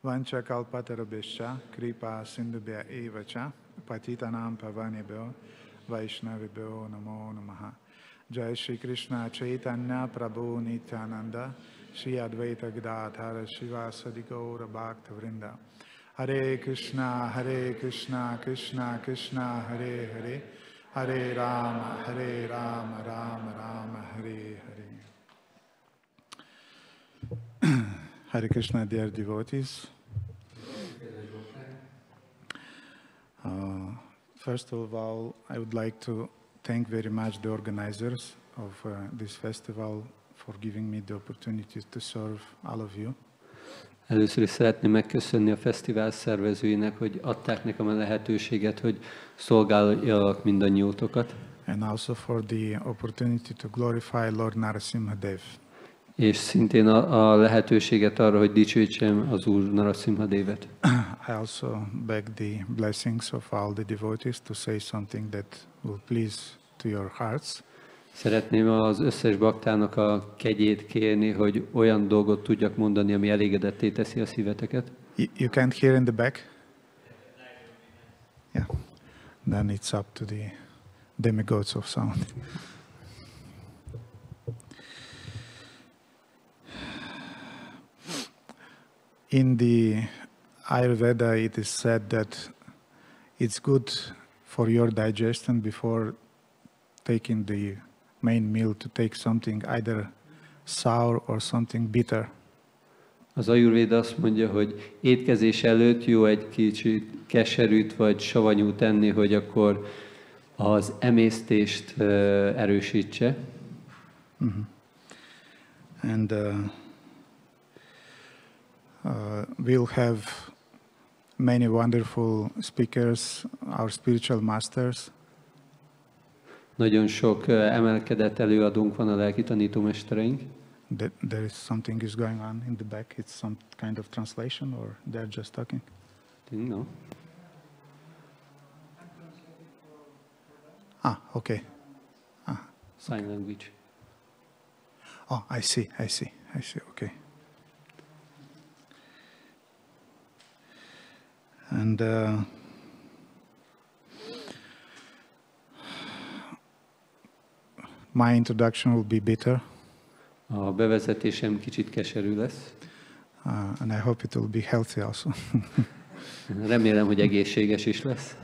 Vancha kalpatarabhishya kripa sindhubhya eva cha patitanam pavanebhyo vaishnavibhyo namo namaha. Jai Shri Krishna Chaitanya Prabhu Nityananda Shri Advaita Gadadhara Shivasadi Gaura Bhakta Vrinda. Hare Krishna Krishna Krishna Hare Hare Hare Rama Rama Rama Hare Hare. Hare Krishna, dear devotees. First of all, I would like to thank very much the organizers of this festival for giving me the opportunity to serve all of you. Először is szeretném megköszönni a fesztivál szervezőinek, hogy adták nekem a lehetőséget, hogy szolgáljak mindannyiótokat. And also for the opportunity to glorify Lord Nrisimha Dev. És szintén a lehetőséget arra, hogy dicsőítsem az Úr Nrisimha Devet. I also beg the blessings of all the devotees to say something that will please to your hearts. Szeretném az összes baktának a kegyét kérni, hogy olyan dolgot tudjak mondani, ami elégedetté teszi a szíveteket. You can't hear in the back? Yeah. Then it's up to the demigods of sound. In the Ayurveda, it is said that it's good for your digestion before taking the main meal to take something either sour or something bitter. Az Ayurvéda azt mondja, hogy étkezés előtt jó egy kicsit keserűt vagy savanyút tenni, hogy akkor az emésztést erősítse. Mm-hmm. And we'll have many wonderful speakers, our spiritual masters. Nagyon sok emelkedett előadónk van, a lelki tanítómestereink. There is something is going on in the back. It's some kind of translation, or they're just talking? No. Okay. Sign language. Oh, I see. Okay. And my introduction will be bitter. A bevezetésem kicsit keserű lesz. And I hope it will be healthy also. Remélem, hogy egészséges is lesz.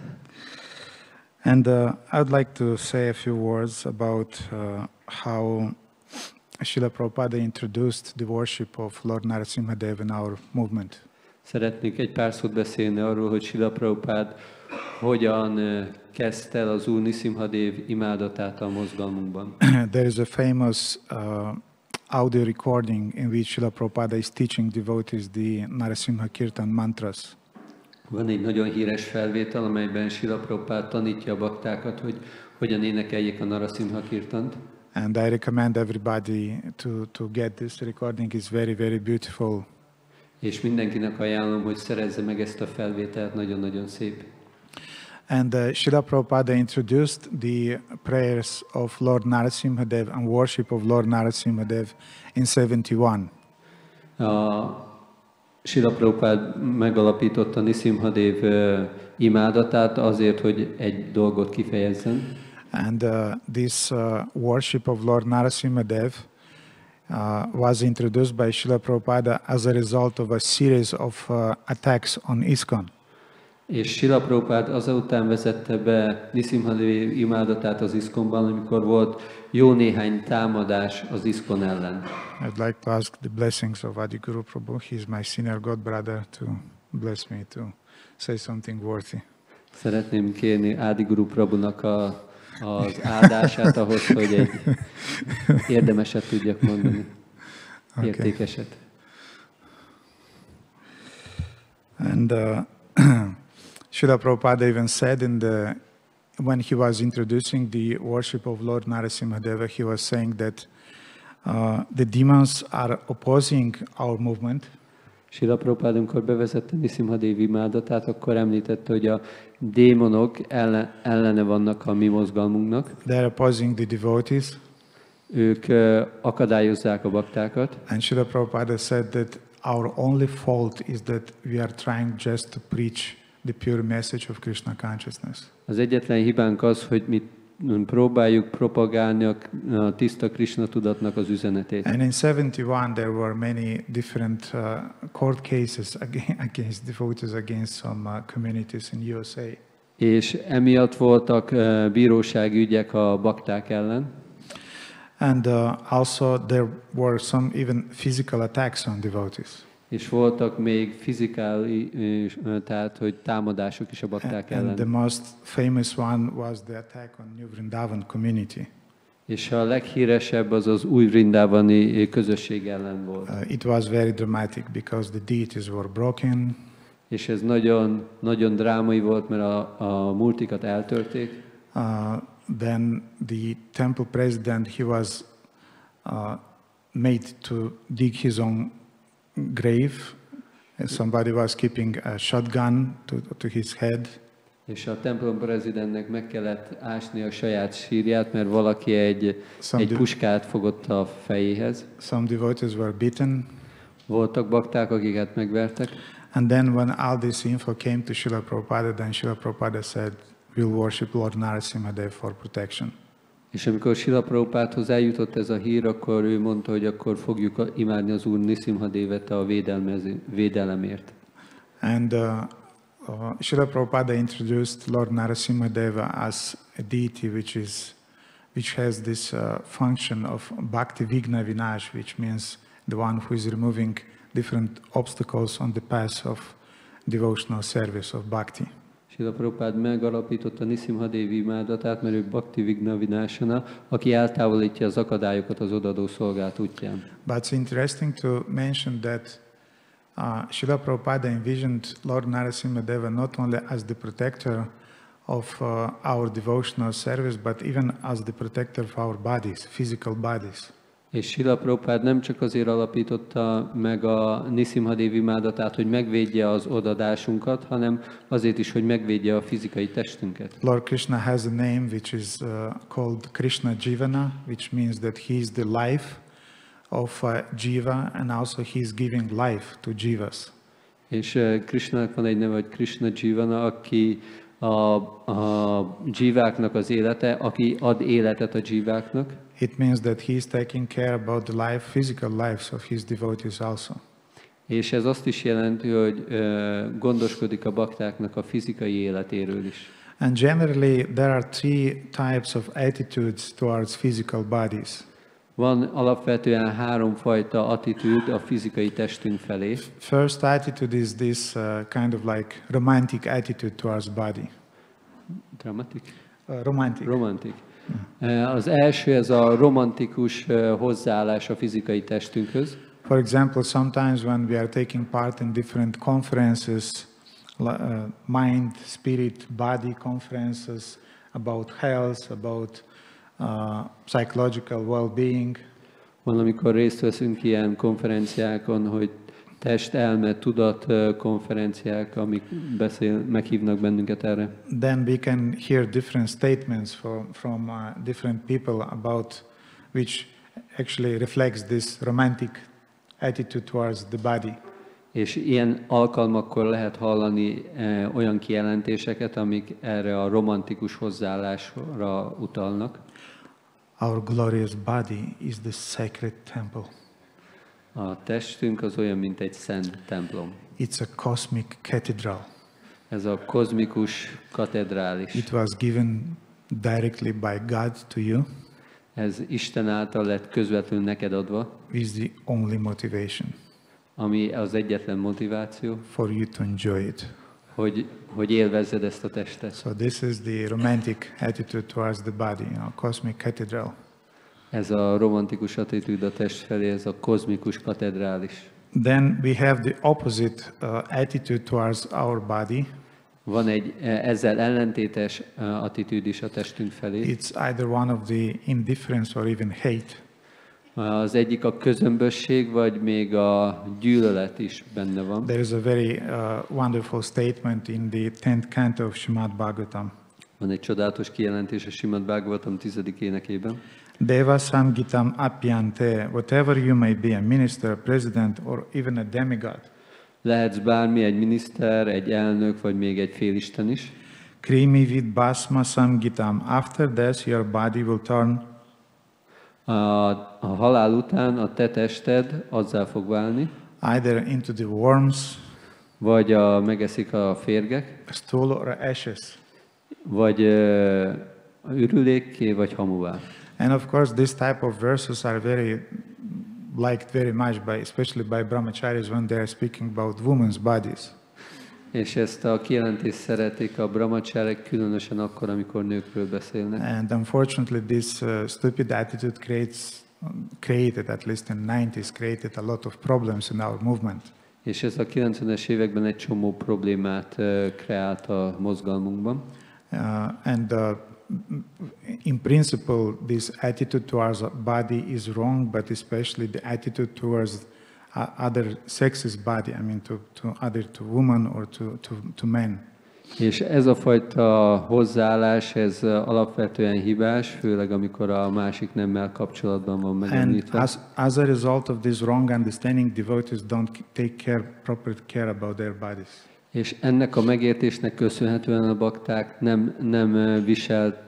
And I'd like to say a few words about how Srila Prabhupada introduced the worship of Lord Nrisimha Dev in our movement. Szeretnék egy pár szót beszélni arról, hogy Srila Prabhupada hogyan kezdte el az Úr Nrisimha Dev imádatát a mozgalmunkban. There is a famous audio recording in which Srila Prabhupada is teaching devotees the Nrisimha Kirtan mantras. Van egy nagyon híres felvétel, amelyben Srila Prabhupada tanítja a baktákat, hogy hogyan énekeljék a Nrisimha Kirtant. And I recommend everybody to get this recording. It's very, very beautiful. És mindenkinek ajánlom, hogy szerezze meg ezt a felvételt, nagyon-nagyon szép. And Srila Prabhupada introduced the prayers of Lord Nrisimha Dev and worship of Lord Nrisimha Dev in 71. Srila Prabhupada megalapította Nrisimha Dev imádatát azért, hogy egy dolgot kifejezzen. And this worship of Lord Nrisimha Dev was introduced by Srila Prabhupada as a result of a series of attacks on ISKCON. És Srila Prabhupada azután vezette be Nrisimha Dev imádatát az ISKCON-ban, amikor volt jó néhány támadás az ISKCON ellen. I'd like to ask the blessings of Adi Guru Prabhu. He's my senior god brother to bless me to say something worthy. Szeretném kérni Adi Guru Prabhunak az áldását ahhoz, hogy egy érdemeset tudjak mondani, értékeset. And Srila Prabhupada even said when he was introducing the worship of Lord Nrisimha Deva, he was saying that the demons are opposing our movement. Srila Prabhupada, amikor bevezette Nrisimha Dev imádatát, akkor említette, hogy a démonok ellene vannak a mi mozgalmunknak. They are opposing the devotees. Ők akadályozzák a baktákat. And Srila Prabhupada said that our only fault is that we are trying just to preach the pure message of Krishna consciousness. Az egyetlen hibánk az, hogy mi próbáljuk propagálni a tiszta Krishna tudatnak az üzenetét. And in 71 there were many different court cases against devotees against some communities in USA. És emiatt voltak bírósági ügyek a bakták ellen. And also there were some even physical attacks on devotees. És voltak még fizikai, tehát hogy támadások is a bakták ellen. And the most famous one was the attack on New Vrindavan community. És a leghíresebb az az új vrindávani közösség ellen volt. It was very dramatic because the deities were broken. És ez nagyon, nagyon drámai volt, mert a multikat eltörték. Then the temple president, he was made to dig his own grave. Somebody was keeping a shotgun to his head. És a templom prezidentnek meg kellett ásni a saját sírját, mert valaki egy puskát fogott a fejéhez. Some devotees were beaten. Voltak bakták, akiket megvertek. And then when all this info came to Srila Prabhupada, then Srila Prabhupada said, we'll worship Lord Nrisimha for protection. És amikor Srila Prabhupádhoz eljutott ez a hír, akkor ő mondta, hogy akkor fogjuk imádni az Úr Nrisimha Devet a védelemért. And Srila Prabhupada introduced Lord Nrisimha Deva as a deity which has this function of Bhakti Vigna Vinash, which means the one who is removing different obstacles on the path of devotional service of Bhakti. Srila Prabhupád megalapította Nrisimha Devi imádatát, mert ő Bhakti Vigna Vinashana, aki eltávolítja az akadályokat az odadó szolgálat útján. But it's interesting to mention that Srila Prabhupada envisioned Lord Nrisimha Deva not only as the protector of our devotional service, but even as the protector of our bodies, physical bodies. És Srila Prabhupád nem csak azért alapította meg a Nrisimha Devi imádatát, hogy megvédje az odadásunkat, hanem azért is, hogy megvédje a fizikai testünket. Lord Krishna has a name which is called Krishna Jivana, which means that he is the life of Jiva, and also he is giving life to Jivas. És Krishnának van egy neve, hogy Krishna Jivana, aki a dzsiváknak az élete, aki ad életet a dzsiváknak. It means that he is taking care about the life, physical lives of his devotees also. És ez azt is jelenti, hogy gondoskodik a baktáknak a fizikai életéről is. And generally there are three types of attitudes towards physical bodies. Van alapvetően három fajta attitűd a fizikai testünk felé. First attitude is this kind of like romantic attitude towards body. Dramatic? Romantic. Romantic. Az első, ez a romantikus hozzáállás a fizikai testünkhöz. For example, sometimes when we are taking part in different conferences, mind, spirit, body conferences about health, about psychological well-being. Van, amikor részt veszünk ilyen konferenciákon, hogy test, elme, tudat konferenciák, amik meghívnak bennünket erre. Then we can hear different statements from different people about which actually reflects this romantic attitude towards the body. És ilyen alkalmakkor lehet hallani olyan kijelentéseket, amik erre a romantikus hozzáállásra utalnak. Our glorious body is the sacred temple. A testünk az olyan, mint egy szent templom. It's a cosmic cathedral. Ez a kozmikus katedrális. It was given directly by God to you. Ez Isten által lett közvetlenül neked adva. Is the only motivation. Ami az egyetlen motiváció. For you to enjoy it. Hogy élvezzed ezt a testet. So this is the romantic attitude towards the body, a cosmic cathedral. Ez a romantikus attitűd a test felé, ez a kozmikus katedrális. Then we have the opposite attitude towards our body. Van egy ezzel ellentétes attitűd is a testünk felé. It's either one of the indifference or even hate. Az egyik a közömbösség, vagy még a gyűlölet is benne van. There is a very wonderful statement in the 10th canto of Srimad Bhagavatam. Van egy csodálatos kijelentés a Srimad Bhagavatam 10. énekében. Deva samgitam apyante, whatever you may be, a minister, a president, or even a demigod. Lehetsz bármi, egy miniszter, egy elnök, vagy még egy félisten is. Krimi vid basma samgitam. After death, your body will turn. A halál után a te tested azzá fog válni, Either into the worms, vagy megeszik a férgek, stool, or ashes. vagy ürülékké, vagy hamuvá. And of course, this type of verses are very liked very much, especially by brahmacharis when they are speaking about women's bodies. És ezt a kijelentést szeretik a brahmacharek, különösen akkor, amikor nőkről beszélnek. And unfortunately, this stupid attitude created, at least in the 90s, created a lot of problems in our movement. És ez a 90-es években egy csomó problémát kreált a mozgalmunkban. In principle, this attitude towards the body is wrong, but especially the attitude towards other sex's body, I mean to women or to men. És ez a fajta hozzáállás, ez alapvetően hibás, főleg amikor a másik nemmel kapcsolatban van megemlítve. And as a result of this wrong understanding, devotees don't take proper care about their bodies. És ennek a megértésnek köszönhetően a bakták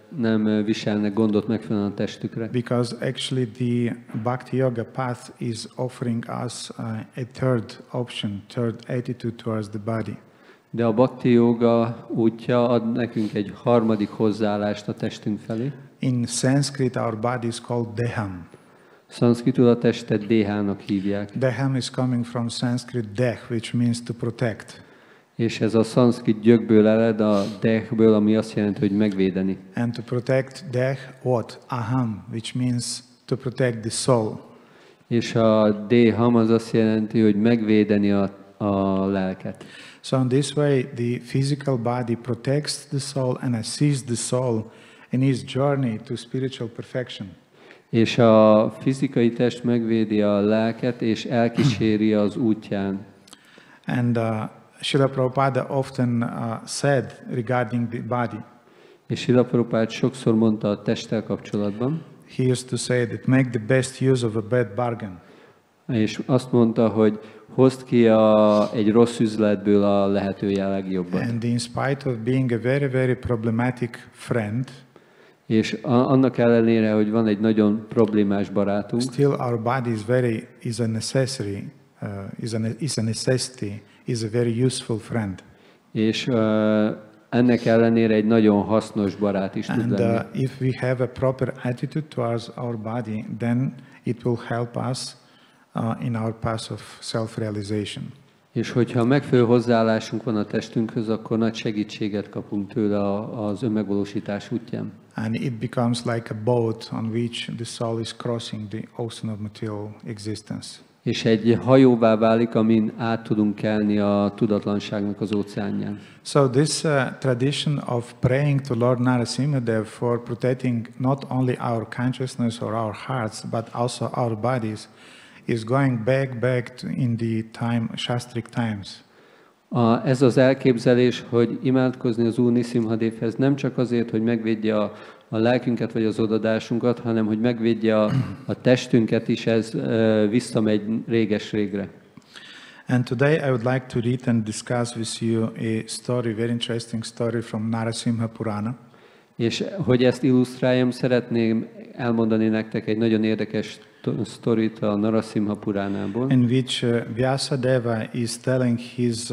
nem viselnek gondot megfelelően a testükre. Because actually the Bhakti Yoga path is offering us a third option, third attitude towards the body. De a Bhakti Yoga útja ad nekünk egy harmadik hozzáállást a testünk felé. In Sanskrit, our body is called Deham. Szanszkritul a testet Dehának hívják. Deham is coming from Sanskrit Deh, which means to protect. És ez a szanszkrit gyökből ered, a dehből, ami azt jelenti, hogy megvédeni. And to protect Deh, what? Aham, which means to protect the soul. És a deham az azt jelenti, hogy megvédeni a lelket. So in this way, the physical body protects the soul and assists the soul in its journey to spiritual perfection. És a fizikai test megvédi a lelket, és elkíséri az útján. And Srila Prabhupada often said regarding the body. És Srila Prabhupada sokszor mondta a testtel kapcsolatban. He used to say that make the best use of a bad bargain. És azt mondta, hogy hozd ki egy rossz üzletből a lehető legjobbat. And in spite of being a very, very problematic friend, és annak ellenére, hogy van egy nagyon problémás barátunk, still our body is a necessity, is a very useful friend. És ennek ellenére egy nagyon hasznos barát is tud lenni. And if we have a proper attitude towards our body, then it will help us in our path of self-realization. És hogyha megfelelő hozzáállásunk van a testünkhöz, akkor nagy segítséget kapunk tőle az önmegvalósítás útján. And it becomes like a boat on which the soul is crossing the ocean of material existence. És egy hajóvá válik, amin át tudunk kelni a tudatlanságnak az óceánján. So this tradition of praying to Lord Nrisimha Dev for protecting not only our consciousness or our hearts, but also our bodies, is going back in the Shastric times. Ez az elképzelés, hogy imádkozni az Úr Nrisimha Devhez nem csak azért, hogy megvédje a lelkünket vagy az odadásunkat, hanem hogy megvédje a testünket is, ez visszamegy réges-régre. And today I would like to read and discuss with you a story, very interesting story from Nrisimha Purana. És hogy ezt illusztráljam, szeretném elmondani nektek egy nagyon érdekes sztorit a Nrisimha Puránából. In which Vyasadeva is telling his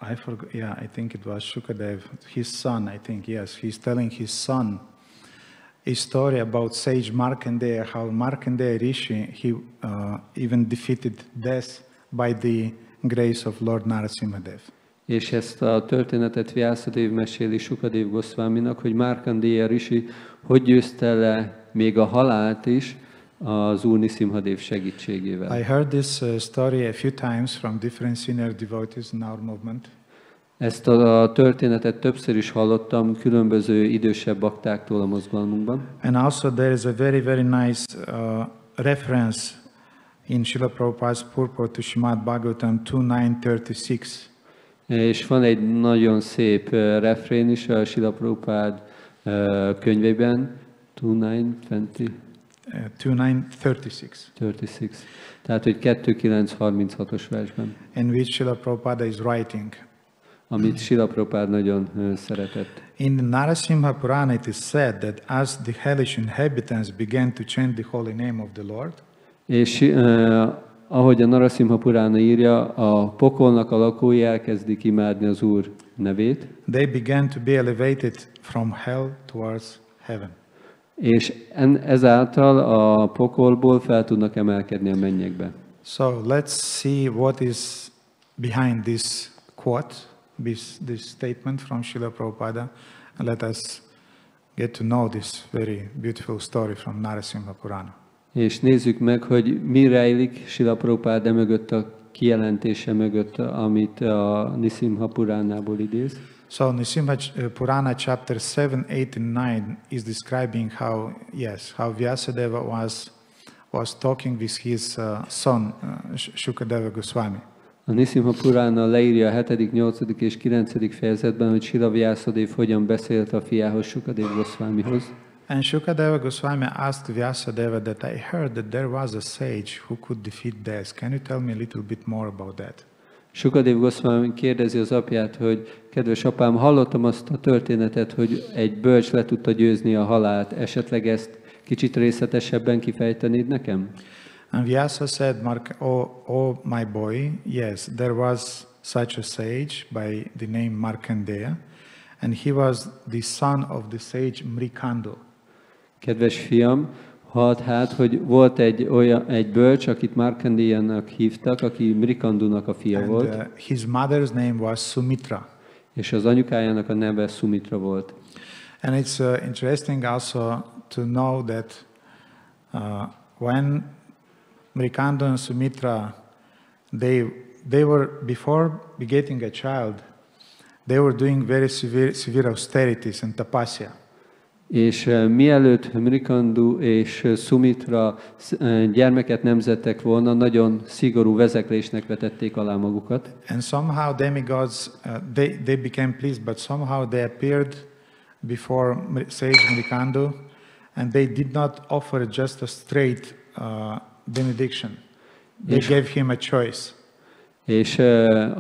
I think it was Shukadev, his son, I think, yes. He's telling his son a story about sage Markandeya, how Markandeya Rishi, he even defeated death by the grace of Lord Nrisimha Dev. És ezt a történetet Vyasadev meséli Shukadev Goswaminak, hogy Markandeya Rishi hogy győzte le még a halált is az Úr Nrisimha Dev segítségével. I heard this story a few times from different senior devotees in our movement. Ezt a történetet többször is hallottam különböző idősebb baktáktól a mozgalmunkban. And also there is a very, very nice reference in Srila Prabhupada's purport to Srimad Bhagavatam 2.9.36. És van egy nagyon szép refrén is a Srila Prabhupád könyvében, 29:20. 29:36. 36. Tehát, hogy 2:9:36-os versben. In which Srila Prabhupada is writing. Amit Srila Prabhupada nagyon szeretett. In the Nrisimha Purana it is said that as the hellish inhabitants began to chant the holy name of the Lord, és ahogy a Nrisimha Purana írja, a pokolnak a lakói elkezdik imádni az Úr nevét. they began to be elevated from hell towards heaven. És ezáltal a pokolból fel tudnak emelkedni a mennyekbe. So let's see what is behind this quote, this statement from Srila Prabhupada, and let us get to know this very beautiful story from Nrisimha Purana. És nézzük meg, hogy mi rejlik Srila Prabhupada mögött, a kijelentése mögött, amit a Nrisimha Puránából idéz. So Nrisimha Purana chapter 7, 8 and 9 is describing how Vyasadeva was talking with his son Shukadeva Goswami. A Nrisimha Purana leírja a 7., 8. és 9. fejezetben, hogy Srila Vyasadeva hogyan beszélt a fiához, Shukadeva Goswamihoz. And Shukadeva Goswami asked Vyasadeva that I heard that there was a sage who could defeat death. Can you tell me a little bit more about that? Shukadeva Goswami kérdezi az apját, hogy kedves apám, hallottam azt a történetet, hogy egy bölcs le tudta győzni a halált. Esetleg ezt kicsit részletesebben kifejtenéd nekem? And Vyasa said, oh my boy, yes, there was such a sage by the name Markandeya, and he was the son of the sage Mrikandu. Kedves fiam, halld hát, hogy volt egy bölcs, akit Markandeyanak hívtak, aki Mrikandunak a fia volt. And his mother's name was Sumitra. És az anyukájának a neve Sumitra volt. And it's interesting also to know that when Mrikandu and Sumitra, they were, before begetting a child, they were doing very severe austerities and tapasya. És mielőtt Mrikandu és Sumitra gyermeket nemzettek volna, nagyon szigorú vezeklésnek vetették alá magukat. And somehow demigods, they became pleased, but somehow they appeared before sage Mrikandu, and they did not offer just a straight benediction. They gave him a choice. És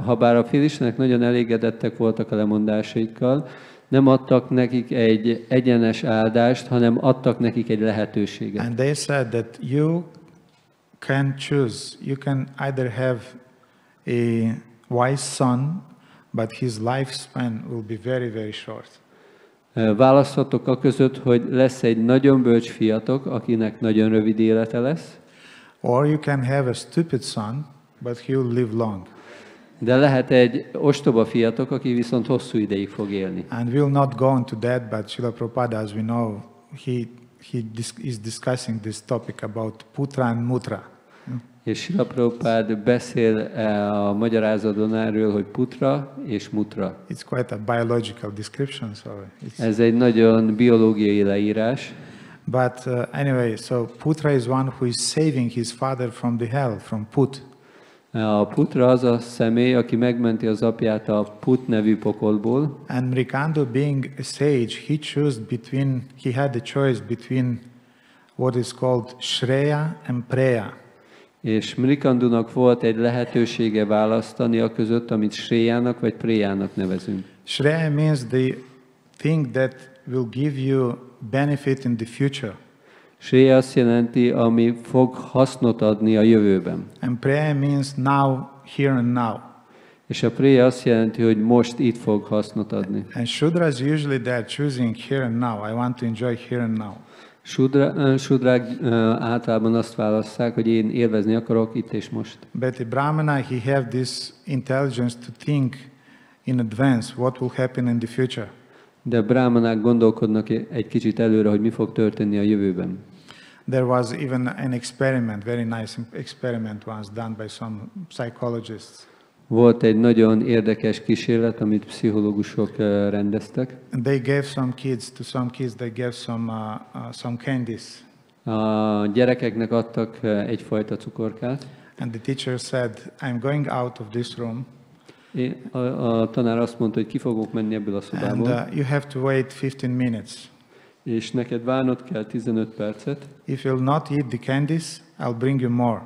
ha bár a félistenek nagyon elégedettek voltak a lemondásaikkal, nem adtak nekik egy egyenes áldást, hanem adtak nekik egy lehetőséget. And they said that you can choose. You can either have a wise son, but his lifespan will be very, very short. Választhatok a között, hogy lesz egy nagyon bölcs fiatok, akinek nagyon rövid élete lesz. Or you can have a stupid son, but he will live long. De lehet egy ostoba fiatok, aki viszont hosszú ideig fog élni. And we'll not go into that, but Srila Prabhupada, as we know, he is discussing this topic about putra and mutra. És Srila Prabhupada beszél a magyarázatban erről, hogy putra és mutra. It's quite a biological description, so ez egy nagyon biológiai leírás. But anyway, so putra is one who is saving his father from the hell, from put. A putra az a személy, aki megmenti az apját a put nevű pokolból. And Mrikandu, being a sage, he had a choice between what is called Shreya and Preya. És Mrikandunak volt egy lehetősége választani a között, amit Shrejának vagy Prejának nevezünk. Shreya means the thing that will give you benefit in the future. Shreya azt jelenti, ami fog hasznot adni a jövőben. And Preya means now, here and now. És a Preya azt jelenti, hogy most itt fog hasznot adni. And Shudras usually they are choosing here and now. I want to enjoy here and now. Shudrák általában azt válasszák, hogy én élvezni akarok itt és most. But the Brahmana, he have this intelligence to think in advance what will happen in the future. De brahmanák gondolkodnak egy kicsit előre, hogy mi fog történni a jövőben. There was even an experiment, very nice experiment once done by some psychologists. Volt egy nagyon érdekes kísérlet, amit pszichológusok rendeztek. And they gave some kids they gave some candies. A gyerekeknek adtak egyfajta cukorkát. And the teacher said, I'm going out of this room. A tanár azt mondta, hogy ki fogok menni ebből a szobából. And you have to wait 15 minutes. és neked várnod kell 15 percet. If you'll not eat the candies, I'll bring you more.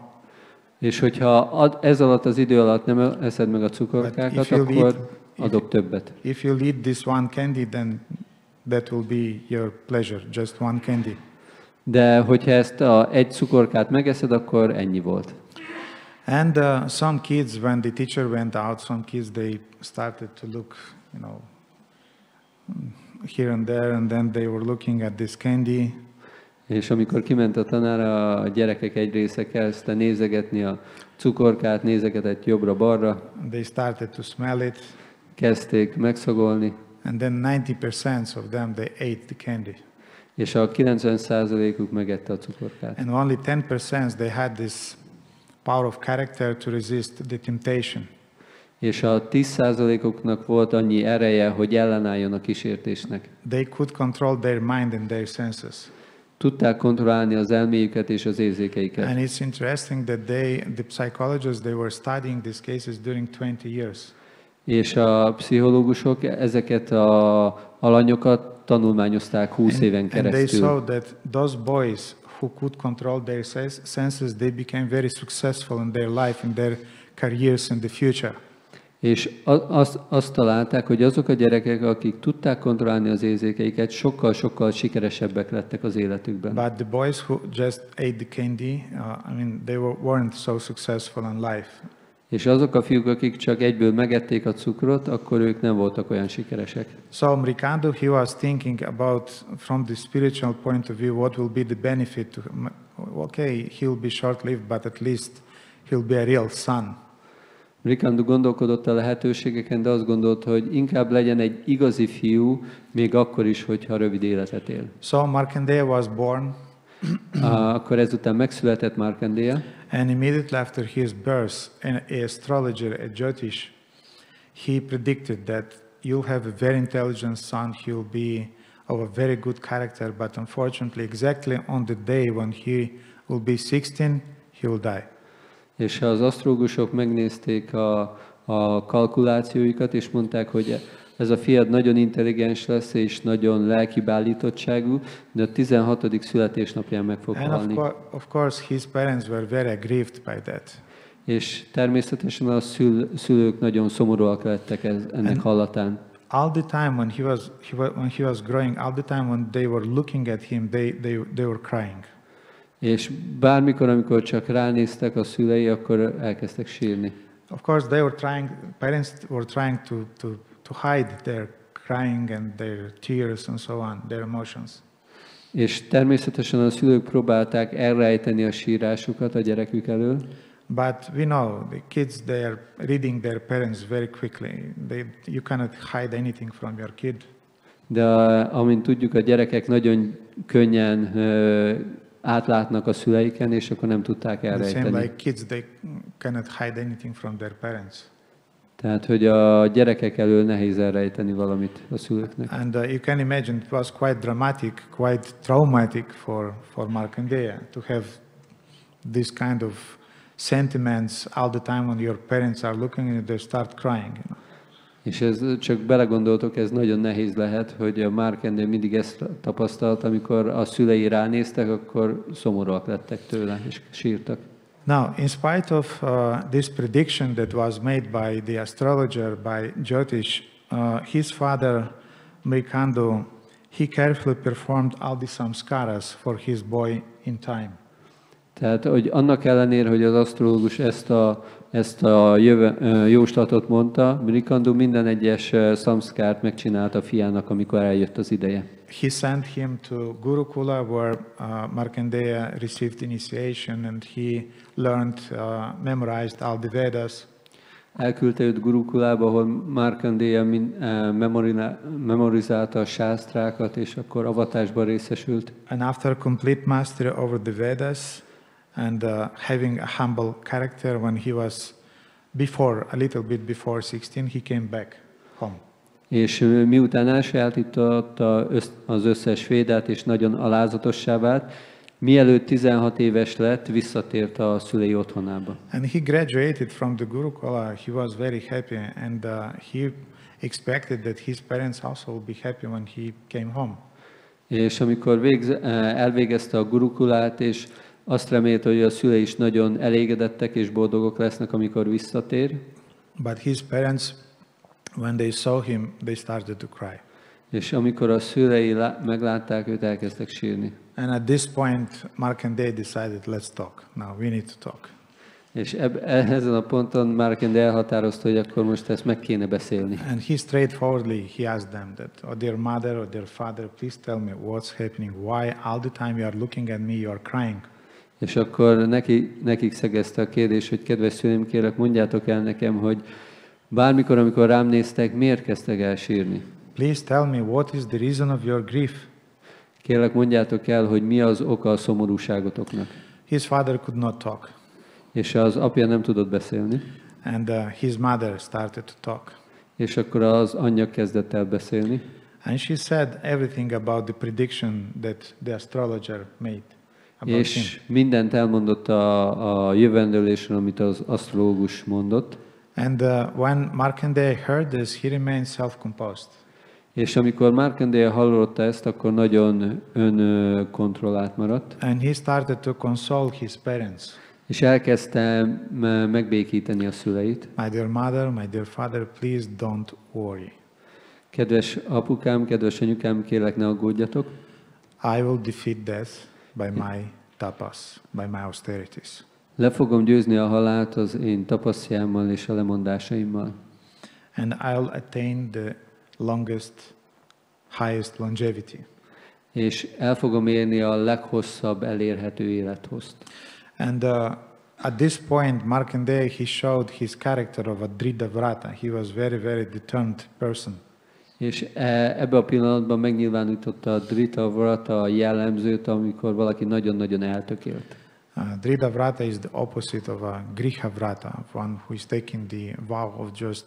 És hogyha ez alatt az idő alatt nem eszed meg a cukorkákat, akkor adok többet. If you'll eat this one candy, then that will be your pleasure, just one candy. De hogyha ezt egy cukorkát megeszed, akkor ennyi volt. And some kids, when the teacher went out, some kids, they started to look, here and there, and then they were looking at this candy. És amikor kiment a tanár, a gyerekek egy része kezdte nézegetni a cukorkát, nézegetett jobbra-balra. They started to smell it. Kezdték megszagolni. And then 90% of them, they ate the candy. És a 90%-uk megette a cukorkát. And only 10% they had this power of character to resist the temptation. És a 10%-oknak volt annyi ereje, hogy ellenálljon a kísértésnek. They could control their mind and their senses. Tudták kontrollálni az elméjüket és az érzékeiket. And it's interesting that the psychologists, they were studying these cases during 20 years. És a pszichológusok ezeket az alanyokat tanulmányozták 20 éven keresztül. And they saw that those boys who could control their senses, they became very successful in their life, in their careers in the future. És azt találták, hogy azok a gyerekek, akik tudták kontrollálni az érzékeiket, sokkal sikeresebbek lettek az életükben. But the boys who just ate the candy, they weren't so successful in life. És azok a fiúk, akik csak egyből megették a cukrot, akkor ők nem voltak olyan sikeresek. So Mrikando, he was thinking about, from the spiritual point of view, what will be the benefit to him. Okay, he'll be short-lived, but at least he'll be a real son. Mrikando gondolkodott a lehetőségeken, de azt gondolta, hogy inkább legyen egy igazi fiú, még akkor is, hogyha rövid életet él. So Markandeya was born. Akkor ezután megszületett Markandeya. And immediately after his birth, an astrologer, a Jyotish, he predicted that you'll have a very intelligent son, he'll be of a very good character, but unfortunately exactly on the day when he will be 16, he will die. És az asztrológusok megnézték a kalkulációikat, és mondták, hogy ez a fiad nagyon intelligens lesz, és nagyon lelki beállítottságú, de a 16. születésnapján meg fog halni. And of course his parents were very aggrieved by that. És természetesen a szülők nagyon szomorúak lettek ennek hallatán. All the time when he was growing, all the time when they were looking at him, they were crying. És bármikor, amikor csak ránéztek a szülei, akkor elkezdtek sírni. Of course, parents were trying to hide their crying and their tears and so on, their emotions. És természetesen a szülők próbálták elrejteni a sírásukat a gyerekük elől. But we know the kids, they are reading their parents very quickly. You cannot hide anything from your kid. De amint tudjuk, a gyerekek nagyon könnyen átlátnak a szüleiken, és akkor nem tudták elrejteni. The same like kids, they cannot hide anything from their parents. Tehát, hogy a gyerekek elől nehéz elrejteni valamit a szülőknek. And you can imagine it was quite dramatic, quite traumatic for Markandeya to have this kind of sentiments all the time when your parents are looking and they start crying. És ez csak belegondoltok, ez nagyon nehéz lehet, hogy a Markandeya mindig ezt tapasztalt, amikor a szülei ránéztek, akkor szomorúak lettek tőle, és sírtak. Now, in spite of this prediction that was made by the astrologer, by Jyotish, his father, Mrikando, he carefully performed all the samskaras for his boy in time. Tehát, hogy annak ellenére, hogy az asztrológus ezt a jóslatot mondta, Mrikando minden egyes szamszkárt megcsinált a fiának, amikor eljött az ideje. He sent him to Gurukula, where Markandeya received initiation and he learned, memorized all the Vedas. Elküldte őt Gurukulába, ahol Markandeya memorizálta a sásztrákat, és akkor avatásban részesült. And after complete mastery over the Vedas, and having a humble character, when he was a little bit before 16, he came back home. És miután elsajátította az összes védát, és nagyon alázatossá vált, mielőtt 16 éves lett, visszatért a szülei otthonába. And he graduated from the Gurukula. He was very happy, and he expected that his parents also would be happy when he came home. És amikor elvégezte a gurukulát, és azt remélte, hogy a szülei is nagyon elégedettek és boldogok lesznek, amikor visszatér. But his parents, when they saw him, they started to cry. És amikor a szülei meglátták őt, elkezdtek sírni. And at this point, Markandeya decided, let's talk. Now we need to talk. És ezen a ponton Markandeya elhatározta, hogy akkor most ezt meg kéne beszélni. And he straightforwardly, he asked them that, oh dear mother, or dear father, please tell me what's happening. Why all the time you are looking at me, you are crying? És akkor nekik szegezte a kérdés, hogy kedves szüleim, kérlek, mondjátok el nekem, hogy bármikor, amikor rám néztek, miért kezdtek el sírni? Please tell me what is the reason of your grief. Kérlek, mondjátok el, hogy mi az oka a szomorúságotoknak. His father could not talk. És az apja nem tudott beszélni. And his mother started to talk. És akkor az anyja kezdett el beszélni. And she said everything about the prediction that the astrologer made about És him. mindent elmondott a jövendőlésről, amit az asztrológus mondott. And when Markandeya heard this, he remained self-composed. És amikor Markandeya hallotta ezt, akkor nagyon önkontrollált maradt. And he started to console his parents. És elkezdte megbékíteni a szüleit. My dear mother, my dear father, please don't worry. Kedves apukám, kedves anyukám, kérlek, ne aggódjatok. I will defeat death by my tapas, by my austerities. Le fogom győzni a halált az én tapasztjámmal és a lemondásaimmal. And I'll attain the longest, highest longevity. És el fogom érni a leghosszabb elérhető élethozt. And at this point, Markandeya, he showed his character of a Dridhavrata. He was very, very determined person. És ebbe a pillanatban megnyilvánította a Dridhavrata a jellemzőt, amikor valaki nagyon-nagyon eltökélt. Dridhavrata is the opposite of a Grihavrata, one who is taking the vow of just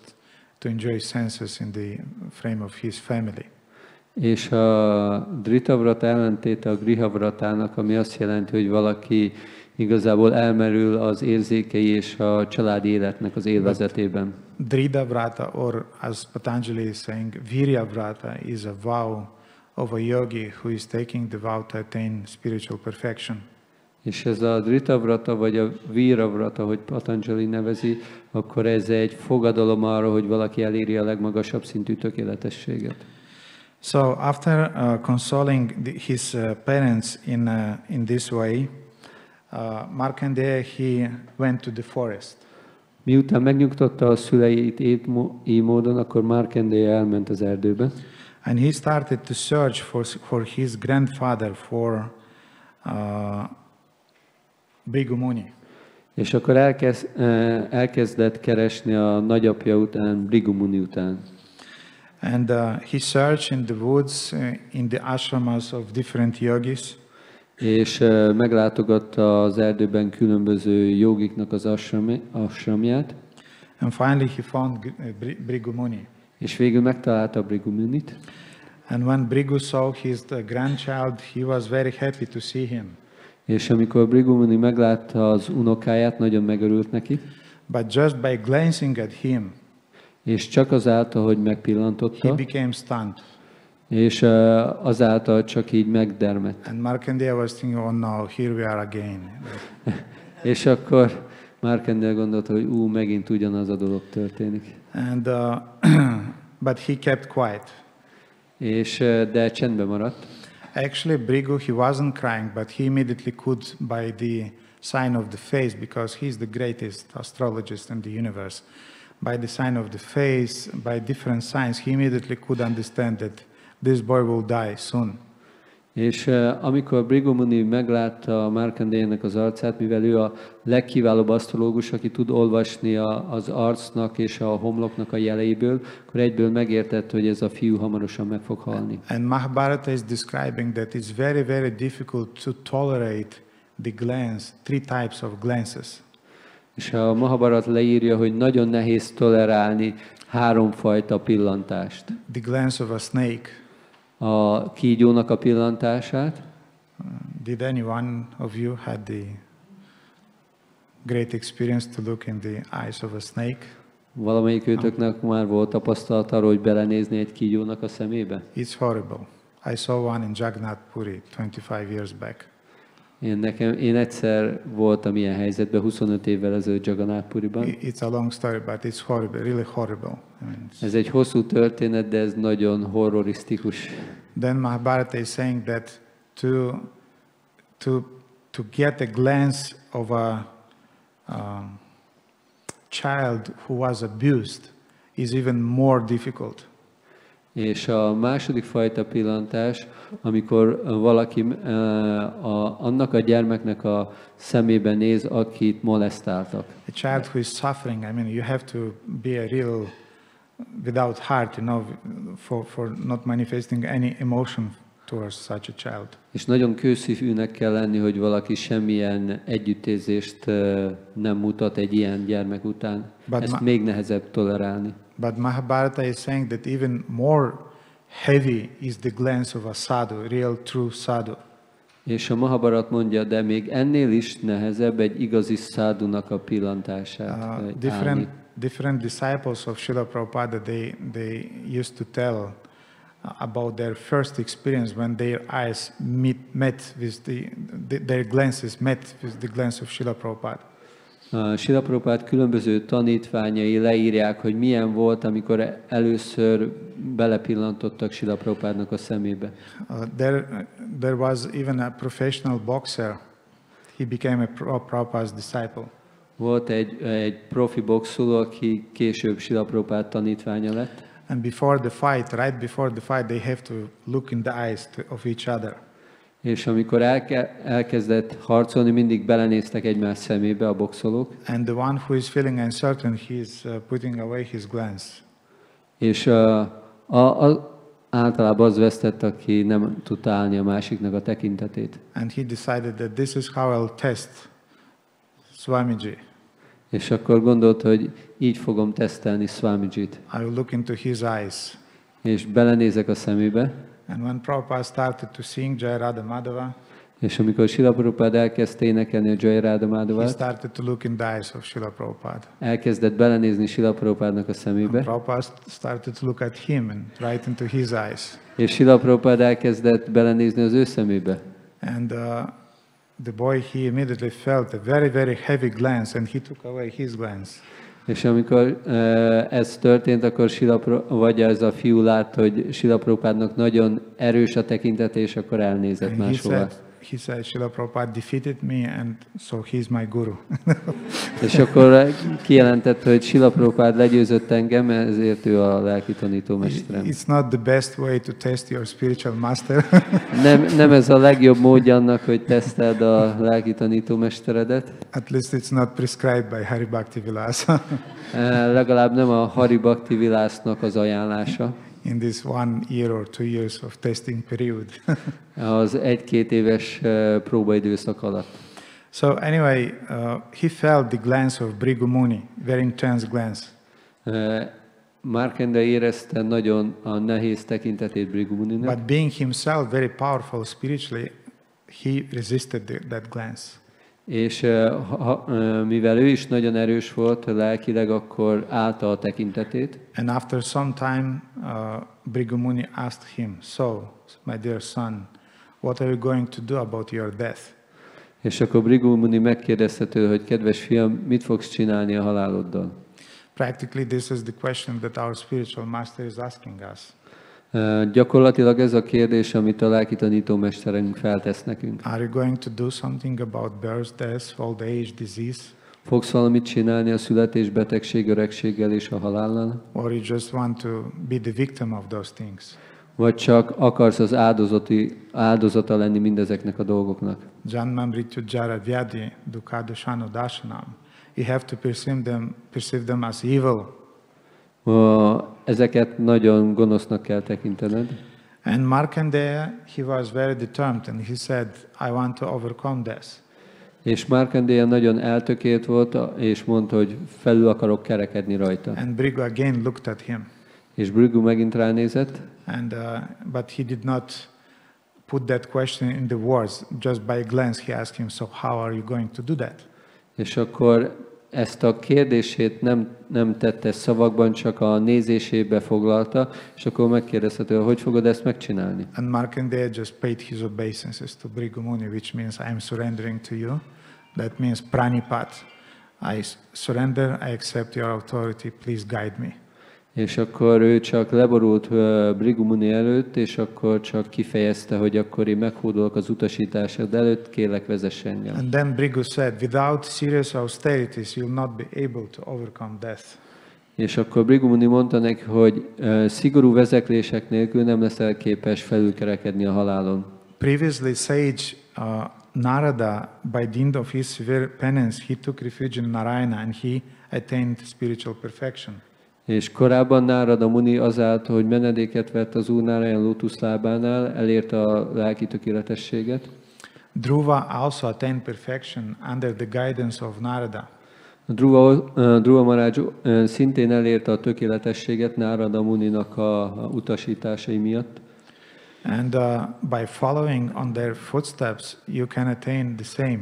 to enjoy senses in the frame of his family. És a Dridhavrata ellentéte a Grihavratának, ami azt jelenti, hogy valaki igazából elmerül az érzékei és a családi életnek az élvezetében. Dridhavrata, or as Patanjali is saying, Viryavrata is a vow of a yogi who is taking the vow to attain spiritual perfection. És ez a Dridhavrata vagy a Viravrata, hogy Patanjali nevezi, akkor ez egy fogadalom arra, hogy valaki eléri a legmagasabb szintű tökéletességet. So after consoling his parents in this way, Markandeya, he went to the forest. Miután megnyugtatta a szüleit így módon, akkor Markandeya elment az erdőbe. And he started to search for his grandfather, for Bhrigu Muni. És akkor elkezdett keresni a nagyapja után, Bhrigu Muni után. And he searched in the woods, in the ashramas of different yogis. És meglátogatta az erdőben különböző jogiknak az ashramját. And finally he found Bhrigu Muni. És végül megtalálta Bhrigu Munit. And when Bhrigu saw his grandchild, he was very happy to see him. És amikor Bhrigu Muni meglátta az unokáját, nagyon megörült neki. But just by glancing at him, és csak azáltal, hogy megpillantotta, he became stunned. És azáltal csak így megdermedt. And Markandeya was thinking, oh no, here we are again. És akkor Markandeya gondolta, hogy megint ugyanaz a dolog történik. And but he kept quiet. És de csendben maradt. Actually, Bhrigu, he wasn't crying, but he immediately could, by the sign of the face, because he's the greatest astrologist in the universe. By the sign of the face, by different signs, he immediately could understand that this boy will die soon. És amikor Bhrigu Muni meglátta Markandéynek az arcát, mivel ő a legkiválóbb asztrológus, aki tud olvasni az arcnak és a homloknak a jeleiből, akkor egyből megértett, hogy ez a fiú hamarosan meg fog halni. And Mahabharata is describing that it's very, very difficult to tolerate the glance, three types of glances. És a Mahabharata leírja, hogy nagyon nehéz tolerálni háromfajta pillantást. The glance of a snake. A kígyónak a pillantását. Did any one of you had the great experience to look in the eyes of a snake? Valamelyik őtöknek már volt tapasztalat arról, hogy belenézni egy kígyónak a szemébe? It's horrible. I saw one in Jagannath Puri 25 years back. Én egyszer voltam ilyen helyzetben 25 évvel ezelőtt Jagannath Puriban. It's a long story, but it's horrible, really horrible. Ez egy hosszú történet, de ez nagyon horrorisztikus. Then Mahabharata is saying that to get a glance of a child who was abused is even more difficult. És a második fajta pillantás, amikor valaki annak a gyermeknek a szemébe néz, akit molesztáltak. A child who is suffering, I mean, you have to be a real, without heart, you know, for not manifesting any emotion towards such a child. És nagyon kőszívűnek kell lenni, hogy valaki semmilyen együttérzést nem mutat egy ilyen gyermek után. Ezt még nehezebb tolerálni. But Mahabharata is saying that even more heavy is the glance of a sadhu, real true sadhu. És a Mahabharat mondja, de még ennél is nehezebb egy igazi szádunak a pillantását. Different disciples of Srila Prabhupada, they used to tell about their first experience when their eyes met with their glances met with the glance of Srila Prabhupada. Srila Prabhupada különböző tanítványai leírják, hogy milyen volt, amikor először belepillantottak Srila Prabhupádnak a szemébe. There was even a professional boxer. He became a Prabhupada's disciple. Volt egy profi boxoló, aki később Srila Prabhupada tanítványa lett. And before the fight, right before the fight, they have to look in the eyes of each other. És amikor elkezdett harcolni, mindig belenéztek egymás szemébe a boxolók. And the one who is feeling uncertain, he is putting away his glance. És általában az vesztett, aki nem tudta állni a másiknak a tekintetét. And he decided that this is how I'll test Swamiji. És akkor gondolt, hogy így fogom tesztelni Swamijit. I will look into his eyes. És belenézek a szemébe. And when Prabhupada started to sing Jai Radha Madhava, és amikor Srila Prabhupada elkezdte énekelni a Jai Radha Madhavát, he started to look in the eyes of Srila Prabhupada. Elkezdett belenézni Srila Prabhupádnak a szemébe. And Prabhupada started to look at him and right into his eyes. És Srila Prabhupada elkezdett belenézni az ő szemébe. And the boy, he immediately felt a very, very heavy glance, and he took away his glance. És amikor ez történt, akkor ez a fiú látta, hogy Srila Prabhupádnak nagyon erős a tekintet, és akkor elnézett máshova. He said, Srila Prabhupada defeated me, and so he's my guru. És akkor kijelentette, hogy Srila Prabhupada legyőzött engem, ezért ő a lelki tanítómesterem. It's not the best way to test your spiritual master. nem ez a legjobb módja annak, hogy teszteld a lelki tanítómesteredet. At least it's not prescribed by Hari Bhakti Vilasa. Legalább nem a Hari Bhakti Vilasnak az ajánlása. In this 1 year or 2 years of testing period. Az 1-2 éves próbaidőszak alatt. So anyway, he felt the glance of Bhrigu Muni, very intense glance. Markandeya érezte nagyon a nehéz tekintetét Bhrigu Muninak. But being himself very powerful spiritually, he resisted that glance. És mivel ő is nagyon erős volt lelkileg, akkor állta a tekintetét. And after some time, Bhrigu Muni asked him, "So, my dear son, what are you going to do about your death?" És akkor Bhrigu Muni megkérdezte tőle, hogy kedves fiam, mit fogsz csinálni a haláloddal? Practically, this is the question that our spiritual master is asking us. Gyakorlatilag ez a kérdés, amit a lelki tanítómesterünk feltesz nekünk. Are you going to do something about birth, death, old age, disease? Fogsz valamit csinálni a születés, betegség, öregséggel és a halállal? Or you just want to be the victim of those things? Vagy csak akarsz az áldozata lenni mindezeknek a dolgoknak? Janma mrityu jara vyadi dukkha-dosano darshanam. You have to perceive them as evil. Ezeket nagyon gonosznak kell tekintened. And Markandeya, he was very determined, and he said, I want to overcome this. És Markandeya nagyon eltökélt volt, és mondta, hogy felül akarok kerekedni rajta. And Bhrigu again looked at him. És Bhrigu megint ránézett. And but he did not put that question in the words. Just by a glance, he asked him, so how are you going to do that? És akkor ezt a kérdését nem tette szavakban, csak a nézésébe foglalta, és akkor megkérdezhető, hogy fogod ezt megcsinálni? And Markandeya just paid his obeisances to Bhrigu Muni, which means I am surrendering to you. That means pranipat. I surrender, I accept your authority, please guide me. És akkor ő csak leborult Bhrigu Muni előtt, és akkor csak kifejezte, hogy akkor én meghódolok az utasításod előtt, kérlek vezess engem. And then Bhrigu said, without serious austerities, you will not be able to overcome death. És akkor Bhrigu Muni mondta neki, hogy szigorú vezeklések nélkül nem leszel képes felülkerekedni a halálon. Previously, sage Narada, by the end of his severe penance, he took refuge in Narayana and he attained spiritual perfection. És korábban Nárada Muni azáltal, hogy menedéket vett az Úr Nárayan lótuszlábánál, elérte a lelki tökéletességet. Dhruva also attained perfection under the guidance of Narada. Dhruva Maharaj szintén elérte a tökéletességet Nárada Muninak a utasításai miatt. And by following on their footsteps, you can attain the same.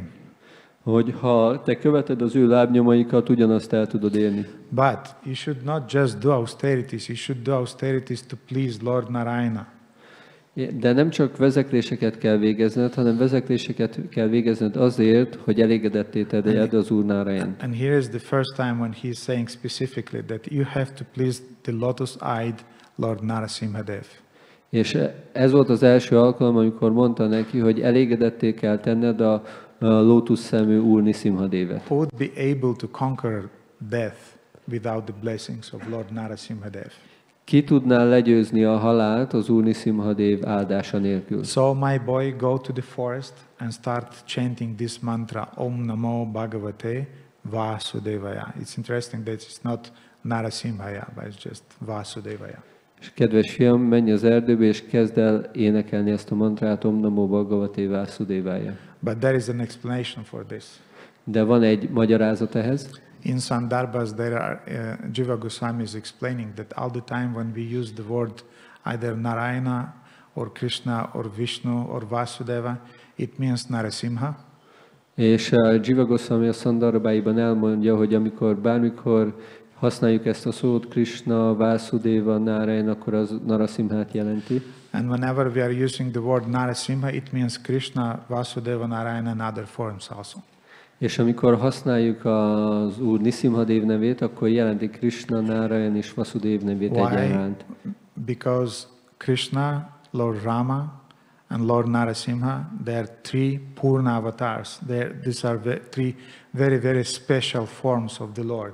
Hogy ha te követed az ő lábnyomaikat, ugyanazt el tudod élni. But you should not just do austerities, you should do austerities to please Lord Narayana. De nem csak vezekléseket kell végezned, hanem vezekléseket kell végezned azért, hogy elégedetté tegyed az Úr Nárayant. And here is the first time when he is saying specifically that you have to please the lotus-eyed Lord Nrisimha Dev. És ez volt az első alkalom, amikor mondta neki, hogy elégedetté kell tenned a lótuszszemű Úr Nrisimha Devet. Who would be able to conquer death without the blessings of Lord Nrisimha Dev? Ki tudná legyőzni a halált az Úr Nrisimha Dev áldása nélkül? So my boy, go to the forest and start chanting this mantra, Om Namo Bhagavate Vasudevaya. It's interesting that it's not Narasimhaya, but it's just Vasudevaya. És kedves fiam, menj az erdőbe, és kezd el énekelni ezt a mantrát, Om Namo Bhagavate Vasudevaya. But there is an explanation for this. De van egy magyarázat ehhez. In Sandarbhas, there are, Jiva Goswami is explaining that all the time when we use the word either Narayana or Krishna or Vishnu or Vasudeva, it means Narasimha. És Jiva Goswami a Sandarbhaiban elmondja, hogy bármikor használjuk ezt a szót, Krishna, Vasudeva, Narayan, akkor az Narasimhát jelenti. And whenever we are using the word Narasimha, it means Krishna, Vasudeva, Narayan and other forms also. És amikor használjuk az Úr Nrisimha Dev nevét, akkor jelenti Krishna, Narayan és Vasudev nevét egyaránt. Because Krishna, Lord Rama and Lord Nrisimha, they are three Purna avatars. These are three very, very special forms of the Lord.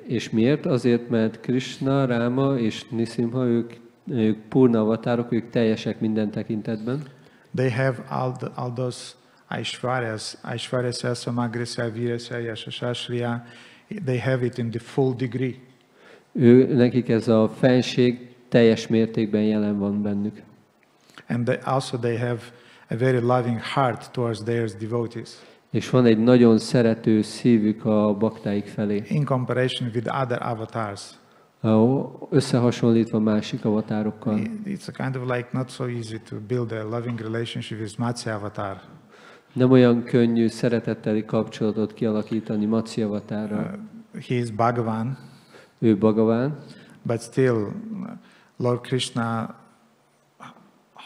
És miért? Azért, mert Krishna, Rama és Nrisimha, ők Purna avatárok, ők teljesek minden tekintetben. They have all those Aishwarya, Samagrasya, Virasya, Yashashashriya. They have it in the full degree. Nekik ez a fenség teljes mértékben jelen van bennük. And they have a very loving heart towards their devotees. És van egy nagyon szerető szívük a baktáik felé. In comparison with other avatars. Összehasonlítva másik avatárokkal. It's a kind of like not so easy to build a loving relationship with Matsya avatar. Nem olyan könnyű szeretetteli kapcsolatot kialakítani Matsya avatárral. He is Bhagavan. Ő Bhagavan. But still, Lord Krishna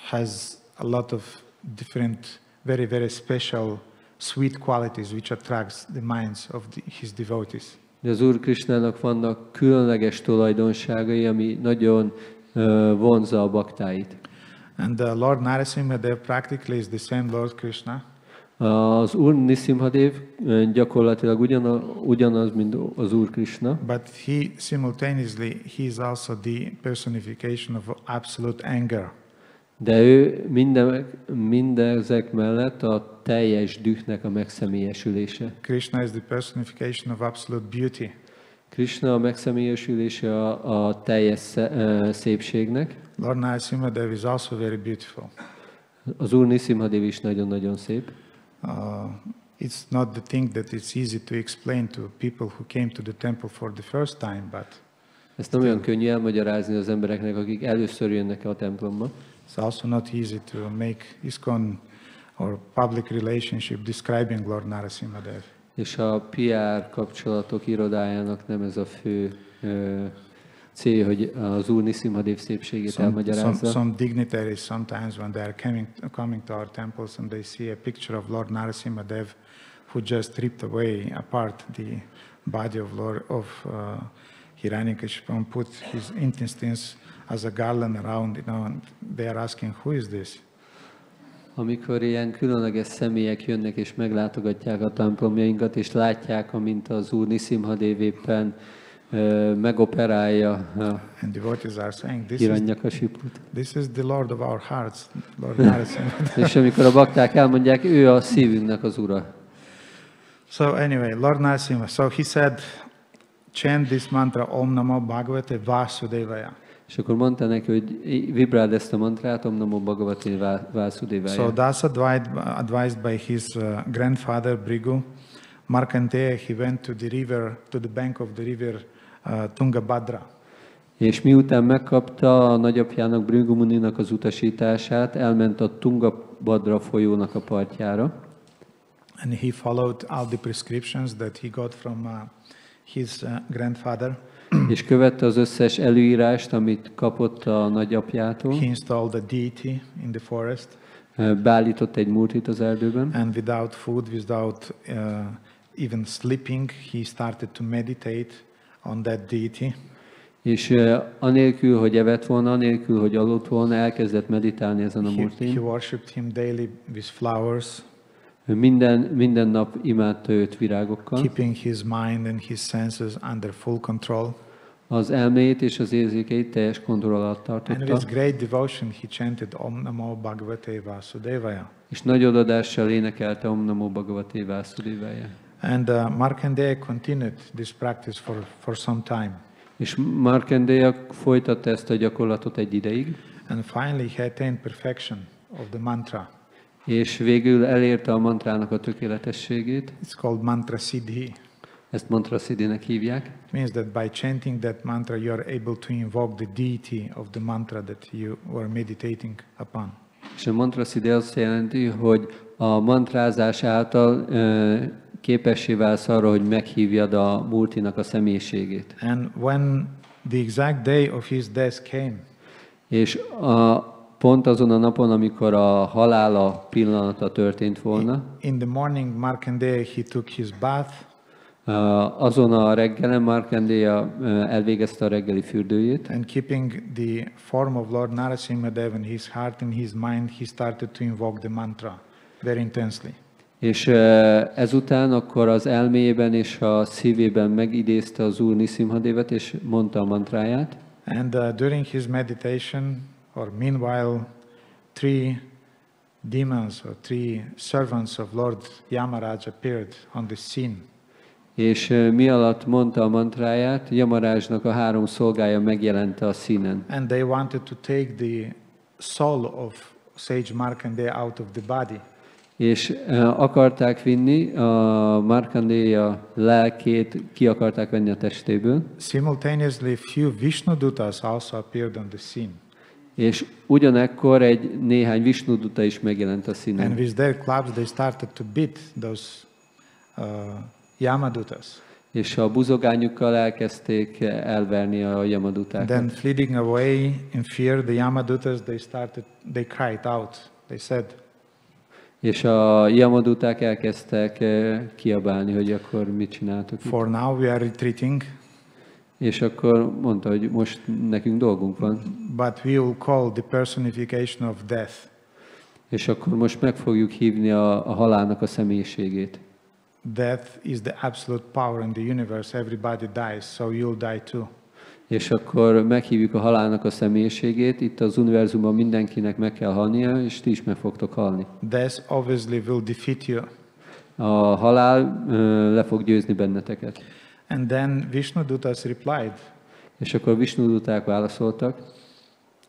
has a lot of different, very, very special, sweet qualities which attracts the minds of his devotees. De az Úr Krishnának vannak különleges tulajdonságai, ami nagyon vonzza a baktáit. And Lord Nrisimha Dev practically is the same Lord Krishna. Az Úr Nrisimha Dev gyakorlatilag ugyanaz, mint az Úr Krishna. But he is also the personification of absolute anger. De ő mindezek mellett a teljes dühnek a megszemélyesülése. Krishna is the personification of absolute beauty. Krishna a megszemélyesülése a teljes szépségnek. Lord Nrisimha Dev is also very beautiful. Az Úr Nrisimha Dev is nagyon-nagyon szép. It's not the thing that it's easy to explain to people who came to the temple for the first time, but ezt nem olyan könnyű elmagyarázni az embereknek, akik először jönnek a templomba. It's also not easy to make ISKCON or public relationship describing Lord Nrisimha Dev. És a PR kapcsolatok irodájának nem ez a fő cél, hogy az Úr Nrisimha szépségét elmagyarázza. Some dignitaries sometimes when they are coming to our temples and they see a picture of Lord Nrisimha Dev who just ripped away apart the body of Hiranyakashipu and put his intestines as a garland around, and they are asking, who is this? Amikor ilyen különleges személyek jönnek és meglátogatják a templomjainkat, és látják, amint az Úr Nrisimha Dev éppen megoperálja Hiranyakashiput. This is the Lord of our hearts, Lord Nrisimha. És amikor a bakták elmondják, ő a szívünknek az Ura. So anyway, Lord Nrisimha, so he said, chant this mantra Om Namo Bhagavate Vasudevaya. És akkor mondta neki, hogy vibráld ezt a mantrát, Om Namo Bhagavate Vasudevaya. So thus advised by his grandfather Bhrigu, Markandeya, he went to the river, to the bank of the river Tungabhadra. És miután megkapta a nagyapjának, Bhrigu Muninak az utasítását, elment a Tungabhadra folyónak a partjára. And he followed all the prescriptions that he got from his grandfather. És követte az összes előírást, amit kapott a nagyapjától. He installed a deity in the forest. Beállított egy múrtit az erdőben. And without food, without even sleeping, he started to meditate on that deity. És anélkül, hogy evett volna, anélkül, hogy aludt volna, elkezdett meditálni ezen a múrtin. He worshipped him daily with flowers. Minden nap imádta őt virágokkal. Keeping his mind and his senses under full control. Az elméjét és az érzékeit teljes kontroll alatt tartotta. And with great devotion he chanted Om Namo Bhagavate Vasudevaya. És nagy odadással énekelte Om Namo Bhagavate Vasudevaya. And Markandeya continued this practice for some time. És Markandeya folytatta ezt a gyakorlatot egy ideig. And finally he attained perfection of the mantra. És végül elérte a mantrának a tökéletességét. It's called mantra siddhi. Ezt mantra siddhinek hívják. It means that by chanting that mantra you are able to invoke the deity of the mantra that you were meditating upon. És a mantra siddhi azt jelenti, hogy a mantrázás által képessé válsz arra, hogy meghívjad a múrtinak a személyiségét. And when the exact day of his death came, és pont azon a napon, amikor a halála pillanata történt volna, in the morning Markandeya he took his bath. Azon a reggelen Markandeya elvégezte a reggeli fürdőjét. And keeping the form of Lord Nrisimha Dev in his heart and his mind, he started to invoke the mantra very intensely. És ezután akkor az elméjében és a szívében megidézte az Úr Nrisimha Devet, és mondta a mantráját. And during his meditation, or meanwhile, 3 demons or 3 servants of Lord Yamaraj appeared on the scene. És mi alatt mondta a mantráját, Yamarajnak a 3 szolgája megjelente a színen. And they wanted to take the soul of sage Markandeya out of the body. És akarták vinni a Markandeya lelkét, ki akarták venni a testéből. Simultaneously, few Vishnudutas also appeared on the scene. És ugyanekkor néhány Vishnuduta is megjelent a színen. And with their clubs they started to beat those Yamadutas. És a buzogányukkal elkezdték elverni a Yamadutákat. Then fleeing away in fear, the Yamadutas they cried out. They said. És a Yamaduták elkezdtek kiabálni, hogy akkor mit csináltok itt. For now we are retreating. És akkor mondta, hogy most nekünk dolgunk van. But we will call the personification of death. És akkor most meg fogjuk hívni a halálnak a személyiségét. Death is the absolute power in the universe. Everybody dies, so you'll die too. És akkor meghívjuk a halálnak a személyiségét. Itt az univerzumban mindenkinek meg kell halnia, és ti is meg fogtok halni. Death obviously will defeat you. A halál le fog győzni benneteket. And then Vishnudutas replied. És akkor Vishnuduták válaszoltak.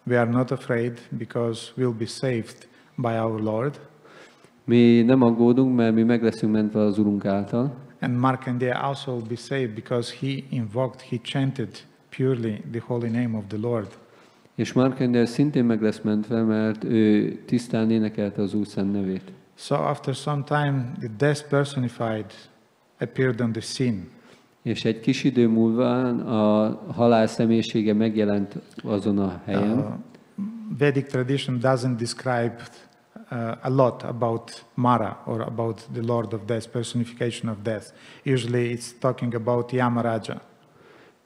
We are not afraid because we'll be saved by our Lord. Mi nem aggódunk, mert mi meg leszünk mentve az Urunk által. And Markandeya also will be saved because he chanted purely the holy name of the Lord. És Markandeya szintén meg lesz mentve, mert ő tisztán énekelte az Úr szent nevét. So after some time, the death personified appeared on the scene. És egy kis idő múlva a halál személyisége megjelent azon a helyen. Vedic tradition doesn't describe a lot about Mara or about the Lord of Death, personification of death. Usually it's talking about Yamaraja.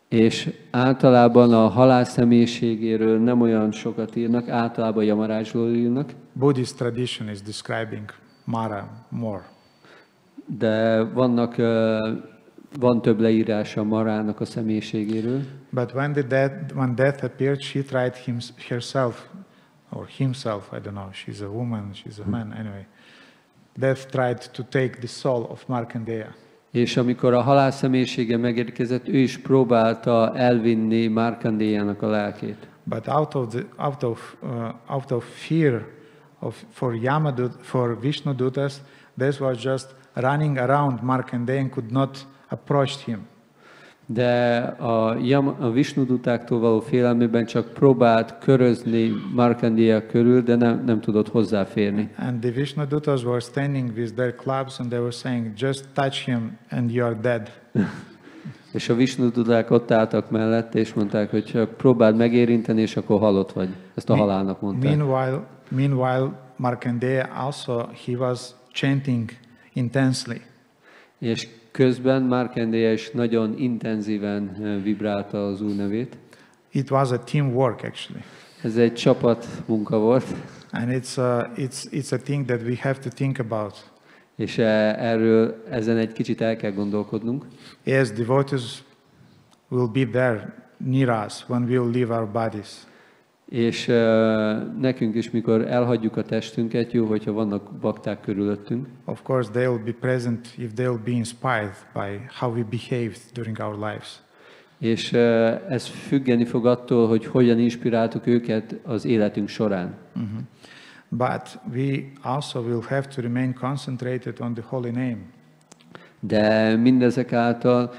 És általában a halál személyiségéről nem olyan sokat írnak, általában Yamarajról írnak. Buddhist tradition is describing Mara more. De van több leírása Marának a személyiségéről. But when death appeared, she tried herself, or himself, I don't know, she's a woman, she's a man, anyway. Death tried to take the soul of Markandeya. És amikor a halál személyisége megérkezett, ő is próbálta elvinni Markandéjának a lelkét. But out of fear for Vishnudutas, this was just running around Markandeya and could not approach him. De a Vishnudutáktól való félelmében csak próbált körözni Markandeya körül, de nem tudott hozzáférni. And the Vishnudutas were standing with their clubs and they were saying, just touch him and you are dead. És a Vishnuduták ott álltak mellette, és mondták, hogy csak próbáld megérinteni, és akkor halott vagy. Ezt a halálnak mondták. Meanwhile, Markandeya also, he was chanting intensely. És közben Markandeya is nagyon intenzíven vibrálta az Úr nevét. It was a teamwork actually. Ez egy csapat munka volt. And it's a thing that we have to think about. És ezen egy kicsit el kell gondolkodnunk. Yes, devotees will be there near us when we will leave our bodies. És nekünk is, mikor elhagyjuk a testünket, jó, hogyha vannak bakták körülöttünk. Of course, they will be present if they will be inspired by how we behaved during our lives. És ez függeni fog attól, hogy hogyan inspiráltuk őket az életünk során. Mm-hmm. But we also will have to remain concentrated on the holy name. De mindezek által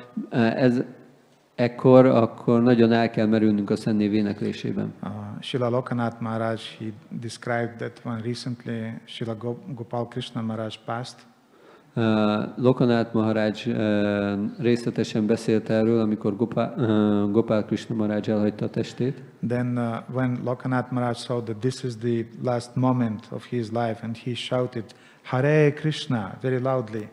akkor nagyon el kell merülnünk a Szent Név éneklésében. Srila Lokanath Maharaj, he described that when recently Srila Gopal Krishna Maharaj passed. Lokanath Maharaj részletesen beszélt erről, amikor Gopal Krishna Maharaj elhagyta a testét. Then when Lokanath Maharaj saw that this is the last moment of his life and he shouted Hare Krishna very loudly.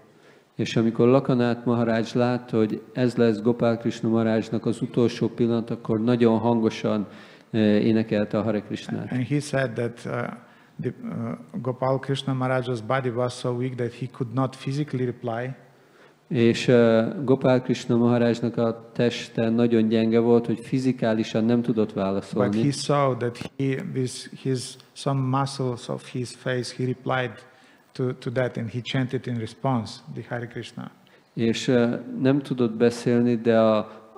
És amikor Lokanath Maharaj látta, hogy ez lesz Gopal Krishna Maharajnak az utolsó pillanat, akkor nagyon hangosan énekelte a Hare Krishnát. And he said that Gopal Krishna Maharaj's body was so weak that he could not physically reply. És Gopal Krishna Maharajnak a teste nagyon gyenge volt, hogy fizikálisan nem tudott válaszolni. But he saw that with some muscles of his face he replied to that and he chanted in response the Hare Krishna. És nem tudott beszélni, de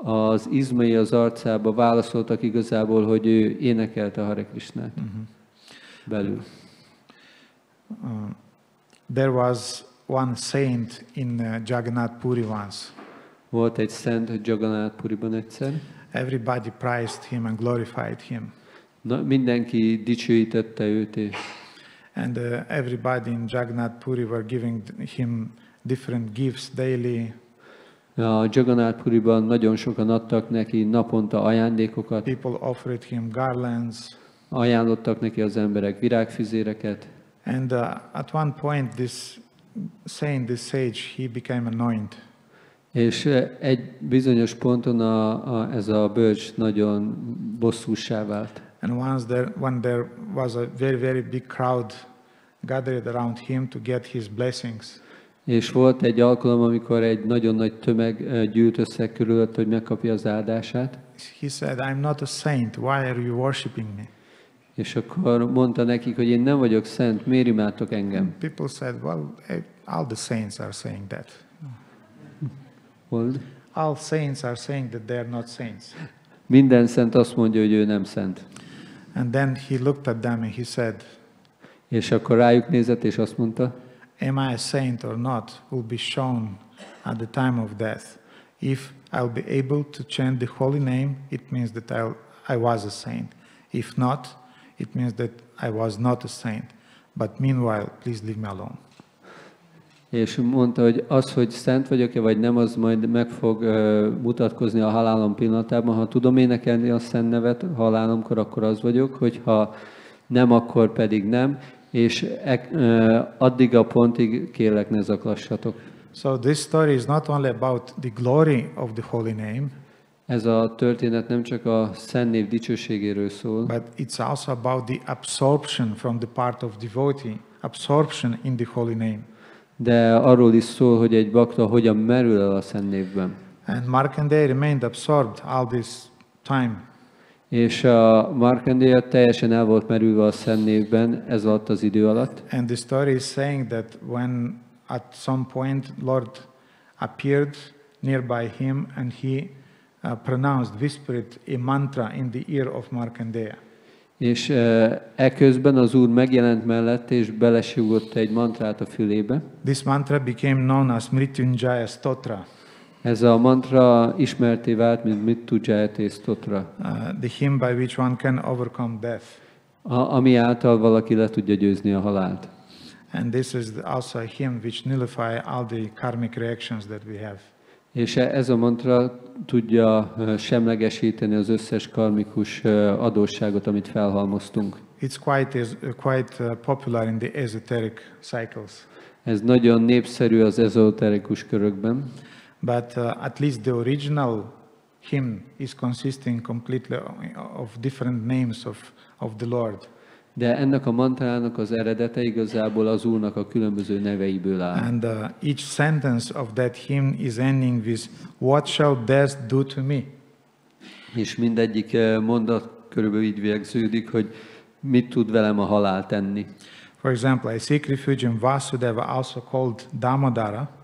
az izmai az arcába válaszoltak igazából, hogy ő énekelte a Hare Krishnát. Mm-hmm. Belül. There was one saint in Jagannath Puri once. Volt egy szent Jagannath Puriban egyszer. Everybody praised him and glorified him. Mindenki dicsőítette őt. And everybody in Jagannath Puri were giving him different gifts daily. A Jagannath Puriban nagyon sokan adtak neki naponta ajándékokat. People offered him garlands. Ajánlottak neki az emberek virágfüzéreket. And at one point this sage, he became annoyed. És egy bizonyos ponton ez a bölcs nagyon bosszússá vált. And when there was a very, very big crowd gathered around him to get his blessings. És volt egy alkalom, amikor egy nagyon nagy tömeg gyűlt össze körülött, hogy megkapja az áldását. He said, I'm not a saint, why are you worshiping me? És akkor mondta nekik, hogy én nem vagyok szent, miért imádtok engem? People said, well, all the saints are saying that. All saints are saying that they are not saints. Minden szent azt mondja, hogy ő nem szent. And then he looked at them and he said, és akkor rájuk nézett és azt mondta, am I a saint or not will be shown at the time of death. If I'll be able to chant the holy name, it means that I was a saint. If not, it means that I was not a saint. But meanwhile, please leave me alone. És mondta, hogy az, hogy szent vagyok-e vagy nem, az majd meg fog mutatkozni a halálom pillanatában. Ha tudom énekelni a szent nevet halálomkor, akkor az vagyok, hogyha nem, akkor pedig nem. És addig a pontig kérlek, ne zaklassatok. So this story is not only about the glory of the holy name, ez a történet nem csak a szent név dicsőségéről szól, but it's also about the absorption from the part of devotee, absorption in the holy name. De arról is szól, hogy egy bakta hogyan merül el a szent névben. And Markandeya remained absorbed all this time. És a Markandeya teljesen el volt merülve a szent névben ez alatt az idő alatt. And the story is saying that when at some point Lord appeared nearby him and he pronounced, whispered a mantra in the ear of Markandeya. És eközben az Úr megjelent mellett, és belesúgott egy mantrát a fülébe. This mantra became known as Mrityunjaya Stotra. Ez a mantra ismerté vált, mint Mrityunjaya Stotra. The hymn by which one can overcome death. Ami által valaki le tudja győzni a halált. And this is also a hymn which nullify all the karmic reactions that we have. És ez a mantra tudja semlegesíteni az összes karmikus adósságot, amit felhalmoztunk. It's quite popular in the esoteric cycles. Ez nagyon népszerű az ezoterikus körökben. But at least the original hymn is consisting completely of different names of the Lord. De ennek a mantrának az eredete igazából az Úrnak a különböző neveiből áll. And each sentence of that hymn is ending with "What shall death do to me?" És mindegyik mondat körülbelül így végződik, hogy mit tud velem a halál tenni. For example, I seek refuge in Vasudeva, also called Damodara.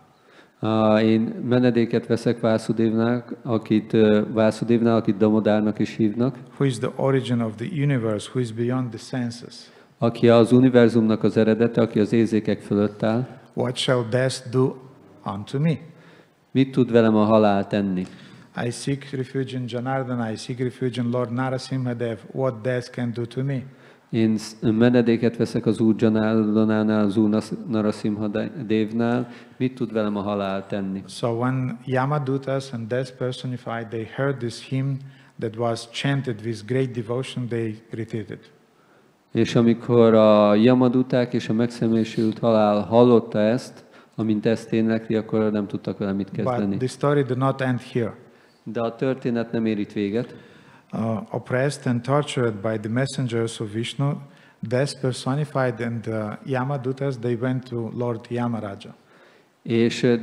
Én menedéket veszek Vásudévnál, akit Damodárnak is hívnak. Who is the origin of the universe, who is beyond the senses. Aki az univerzumnak az eredete, aki az érzékek fölött áll. What shall death do unto me? Mit tud velem a halál tenni? I seek refuge in Janardana, I seek refuge in Lord Nrisimha Dev. What death can do to me? Én menedéket veszek az Úr Janardanánál, az Úr Nrisimha Devnál. Mit tud velem a halál tenni? So when Yamadutas and death personified, they heard this hymn that was chanted with great devotion, they repeated. És amikor a Yamaduták és a megszemlésült halál hallotta ezt, amint ezt énekli, akkor nem tudtak vele mit kezdeni. But the story did not end here. De a történet nem ér itt véget. Oppressed and tortured by the messengers of Vishnu, death personified and Yamadutas, they went to Lord Yamaraja.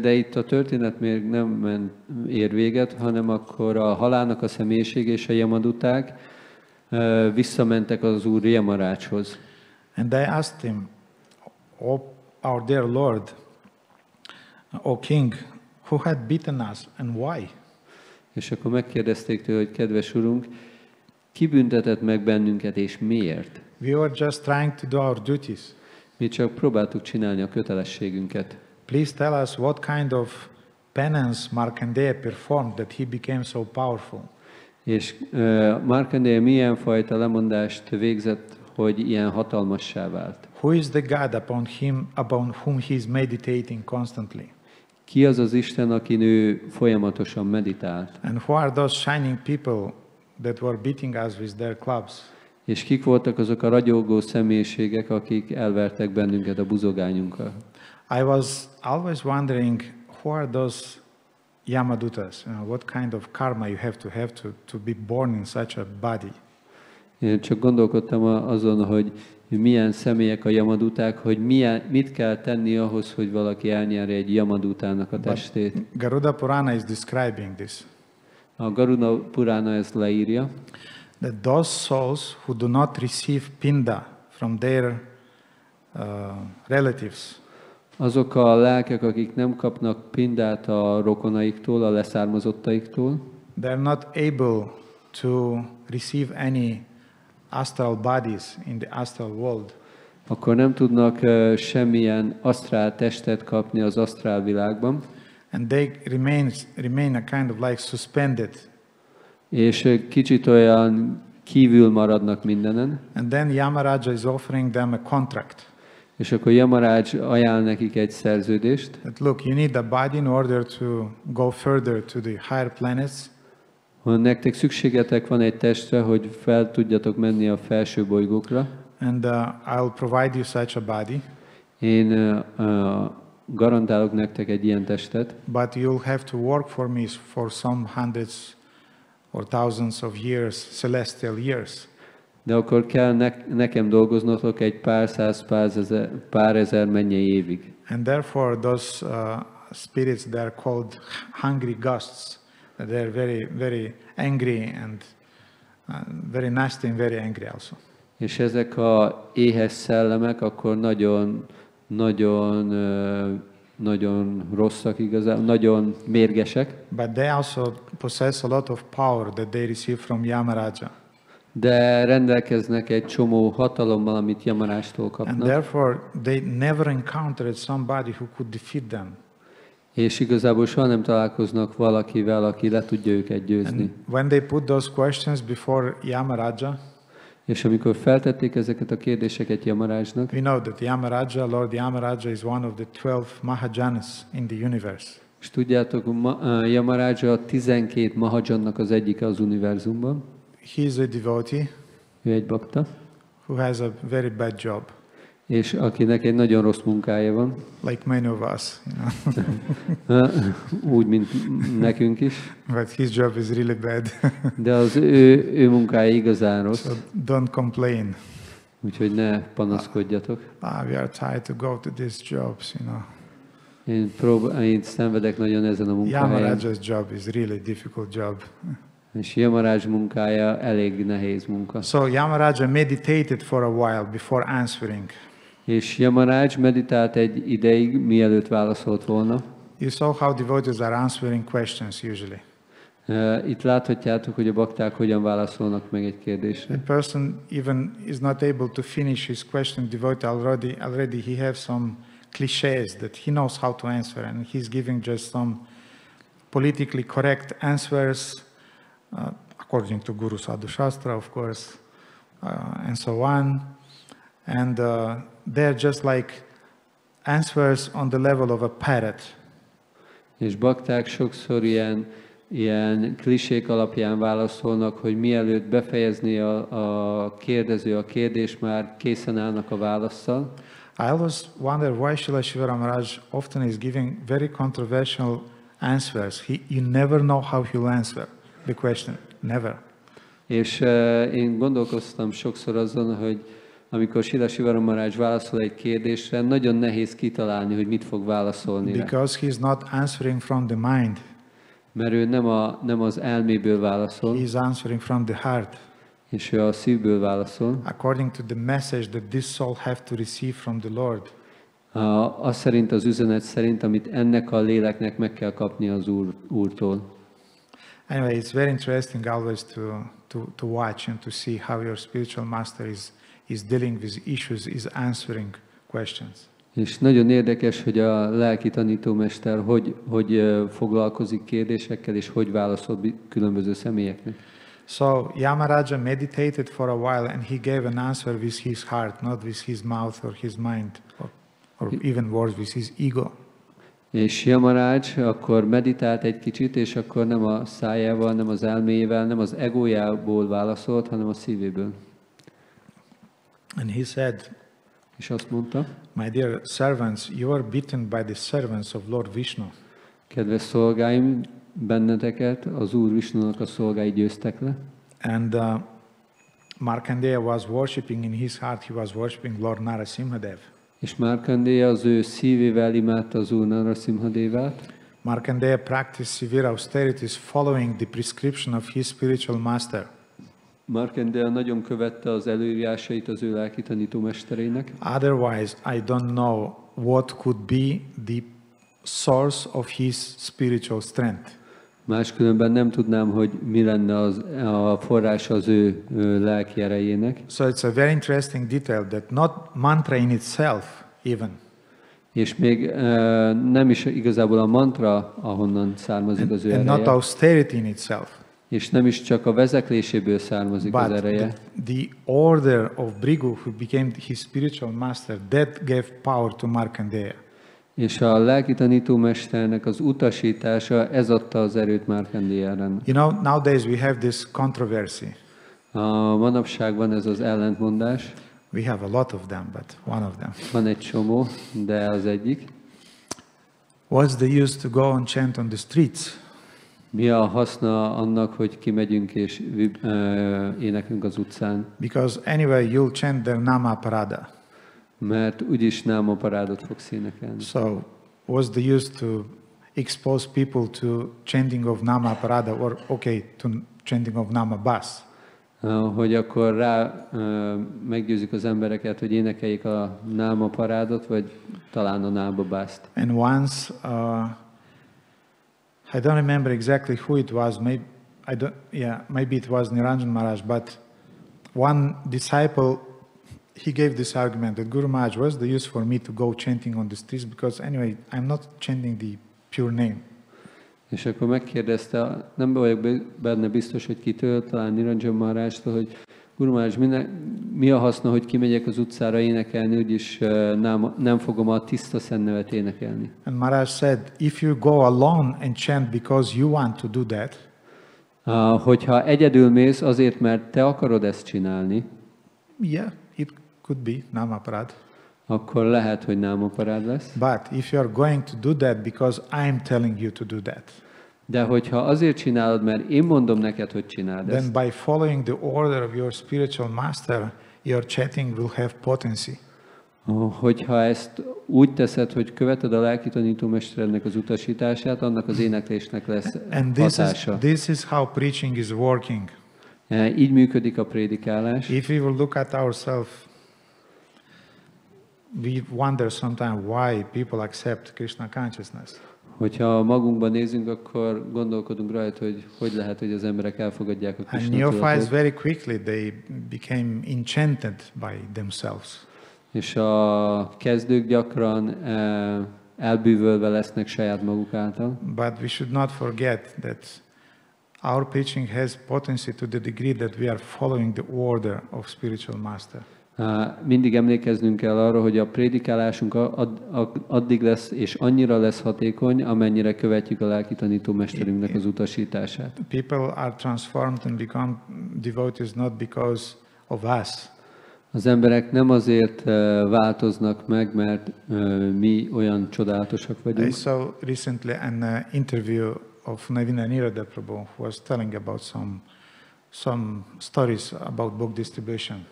De itt a történet még nem ér véget, hanem akkor a halálnak a személyiség és a Yamaduták visszamentek az Úr Yamarácshoz. And they asked him, "O our dear Lord, O King, who had beaten us and why?" És akkor megkérdezték tőle, hogy kedves Urunk, ki büntetett meg bennünket és miért? We were just trying to do our duties. Mi csak próbáltuk csinálni a kötelességünket. Please tell us what kind of penance Markandeya performed that he became so powerful. És Markandeya milyen fajta lemondást végzett, hogy ilyen hatalmassá vált? Who is the God upon whom he is meditating constantly? Ki az az Isten, akin ő folyamatosan meditált? And who are those shining people that were beating us with their clubs? És kik voltak azok a ragyogó személyiségek, akik elvertek bennünket a buzogányunkkal? I was always wondering, who are those Yamadutas? What kind of karma you have to be born in such a body? Én csak gondolkodtam azon, hogy milyen személyek a Yamaduták, hogy mit kell tenni ahhoz, hogy valaki elnyerje egy Yamadutának a testét. Garuda Purana is describing this. A Garuda Purana ezt leírja. That those souls who do not receive pinda from their relatives. Azok a lelkek, akik nem kapnak pindát a rokonaiktól, a leszármazottaiktól. They're not able to receive any astral bodies in the astral world. Akkor nem tudnak semmilyen asztrál testet kapni az asztrál világban. And they remain a kind of like suspended. És kicsit olyan kívül maradnak mindenen. And then Yamaraja is offering them a contract. És akkor Yamaraj ajánl nekik egy szerződést. That look, you need a body in order to go further to the higher planets. Ha nektek szükségetek van egy testre, hogy fel tudjatok menni a felső bolygókra. And I'll provide you such a body. Én garantálok nektek egy ilyen testet. But you'll have to work for me for some hundreds or thousands of years, celestial years. De akkor kell nekem dolgoznotok egy pár száz, pár ezer mennyei évig. And therefore those spirits, they're called hungry ghosts. They're very, very angry and very nasty and very angry also. És ezek a éhes szellemek akkor nagyon rosszak igazán, nagyon mérgesek. But they also possess a lot of power that they receive from Yamaraja. De rendelkeznek egy csomó hatalommal, amit Yamarástól And kapnak. therefore they never encountered somebody who could defeat them. És igazából soha nem találkoznak valakivel, aki le tudja őket győzni. And when they put those questions before Yamaraja, És amikor feltették ezeket a kérdéseket Yamarajnak, we know that Yamaraja, Lord Yamaraja is one of the 12 Mahajanas in the universe. és tudjátok, Yamaraja a 12 Mahajannak az egyike az univerzumban. He is a devotee Ő egy bakta, who has a very bad job, és akinek egy nagyon rossz munkája van, like many of us, you know. úgy, mint nekünk is, But his job is really bad. de az ő munkája igazán rossz, So don't complain. úgyhogy ne panaszkodjatok. We are tired to go to these jobs, you know. Én szenvedek nagyon ezen a munkahelyen, Yamaraja's job is really difficult job. és Yamaraj munkája elég nehéz munka. So Yamaraja meditated for a while before answering. És Yamaraj meditált egy ideig, mielőtt válaszolt volna. You saw how devotees are answering questions usually. Itt láthatjátok, hogy a bakták hogyan válaszolnak meg egy kérdésre. A person even is not able to finish his question, devotee already he has some clichés that he knows how to answer, and he's giving just some politically correct answers according to Guru Sadhu Shastra, of course, and so on. And they're just like answers on the level of a parrot. És bakták sokszor ilyen klisék alapján válaszolnak, hogy mielőtt befejezni a kérdező a kérdést, már készen állnak a válasszal. I always wonder why Srila Shiva Ramaraj often is giving very controversial answers. You never know how he'll answer the question. Never. És én gondolkoztam sokszor azon, hogy amikor Srila Shiva Ramaraj válaszol egy kérdésre, nagyon nehéz kitalálni, hogy mit fog válaszolni rá. Because he's not answering from the mind. Mert ő nem az elméből válaszol, He's answering from the heart. és ő a szívből válaszol. According to the message that this soul have to receive from the Lord. Az szerint, az üzenet szerint, amit ennek a léleknek meg kell kapni az Úrtól. Anyway, it's very interesting always to watch and to see how your spiritual master is dealing with issues, is answering questions. És nagyon érdekes, hogy a lelki tanítómester hogy foglalkozik kérdésekkel, és hogy válaszol különböző személyeknek. So Yamaraja meditated for a while and he gave an answer with his heart, not with his mouth or his mind, or even worse, with his ego. És Yamaraj akkor meditált egy kicsit, és akkor nem a szájával, nem az elméjével, nem az egójából válaszolt, hanem a szívéből. And he said, És azt mondta, my dear servants, you are beaten by the servants of Lord Vishnu. kedves szolgáim, benneteket az Úr Visnunak a szolgái győztek le. And Markandeya was worshipping in his heart, he was worshipping Lord Nrisimha Dev. És Markandeya az ő szívével imádta az Úr Nrisimha Devát. Markandeya practiced severe austerities following the prescription of his spiritual master. Markandeya nagyon követte az előírásait az ő lelki tanítómesterének. Otherwise, I don't know what could be the source of his spiritual strength. Máskülönben nem tudnám, hogy mi lenne a forrása az ő lelki erejének. So it's a very interesting detail that not mantra in itself even. És még nem is igazából a mantra, ahonnan származik az ő And not ereje. austerity in itself. És nem is csak a vezekléséből származik az but ereje, the order of Bhrigu, who became his spiritual master, that gave power to Markandeya. és a lelki tanítómesternek az utasítása, ez adta az erőt Markandéjának. You know, nowadays we have this controversy. A manapságban ez az ellentmondás, We have a lot of them, but one of them. van egy csomó, de az egyik. What's the use to go and chant on the streets? Mi a haszna annak, hogy kimegyünk és éneklünk az utcán? Because anyway, you'll chant their Nama Parada. Mert úgyis náma parádot fogsz énekelni. So, what's the use to expose people to chanting of Nama Parada or, okay, to chanting of Nama Bas? Hogy akkor rá meggyőzik az embereket, hogy énekeljék a náma parádot, vagy talán a náma bászt. And once, I don't remember exactly who it was, maybe it was Niranjan Maharaj, but one disciple, he gave this argument that Guru Maharaj, what's the use for me to go chanting on the streets, because anyway, I'm not chanting the pure name. És akkor megkérdezte, nem vagyok benne biztos, hogy kitől, talán Niranjan Maharajtól, hogy Guru Maharaj, mi a haszna, hogy kimegyek az utcára énekelni, úgyis nem fogom a tiszta szent nevet énekelni. And Maharaj said, if you go alone and chant because you want to do that, hogyha egyedül mész azért, mert te akarod ezt csinálni, yeah, it could be Namaparad. akkor lehet, hogy námaparád lesz. But if you are going to do that because I'm telling you to do that, de hogyha azért csinálod, mert én mondom neked, hogy csináld then ezt, by following the order of your spiritual master, your chanting will have potency. hogyha ezt úgy teszed, hogy követed a lelki tanítómesterednek az utasítását, annak az éneklésnek lesz And hatása. this is how preaching is working. Így működik a prédikálás. If we will look at ourselves, we wonder sometimes why people accept Krishna consciousness. Hogyha magunkban nézünk, akkor gondolkodunk rajta, hogy lehet, hogy az emberek elfogadják a And Krishna neophytes tudatot. very quickly they became enchanted by themselves. És a kezdők gyakran elbűvölve lesznek saját maguk által. But we should not forget that our preaching has potency to the degree that we are following the order of spiritual master. Mindig emlékeznünk kell arra, hogy a prédikálásunk addig lesz, és annyira lesz hatékony, amennyire követjük a lelki tanítómesterünknek az utasítását. People are transformed and become devotees not because of us. Az emberek nem azért változnak meg, mert mi olyan csodálatosak I vagyunk. saw recently an interview of Radha Prabhu who was telling about some stories about book distribution.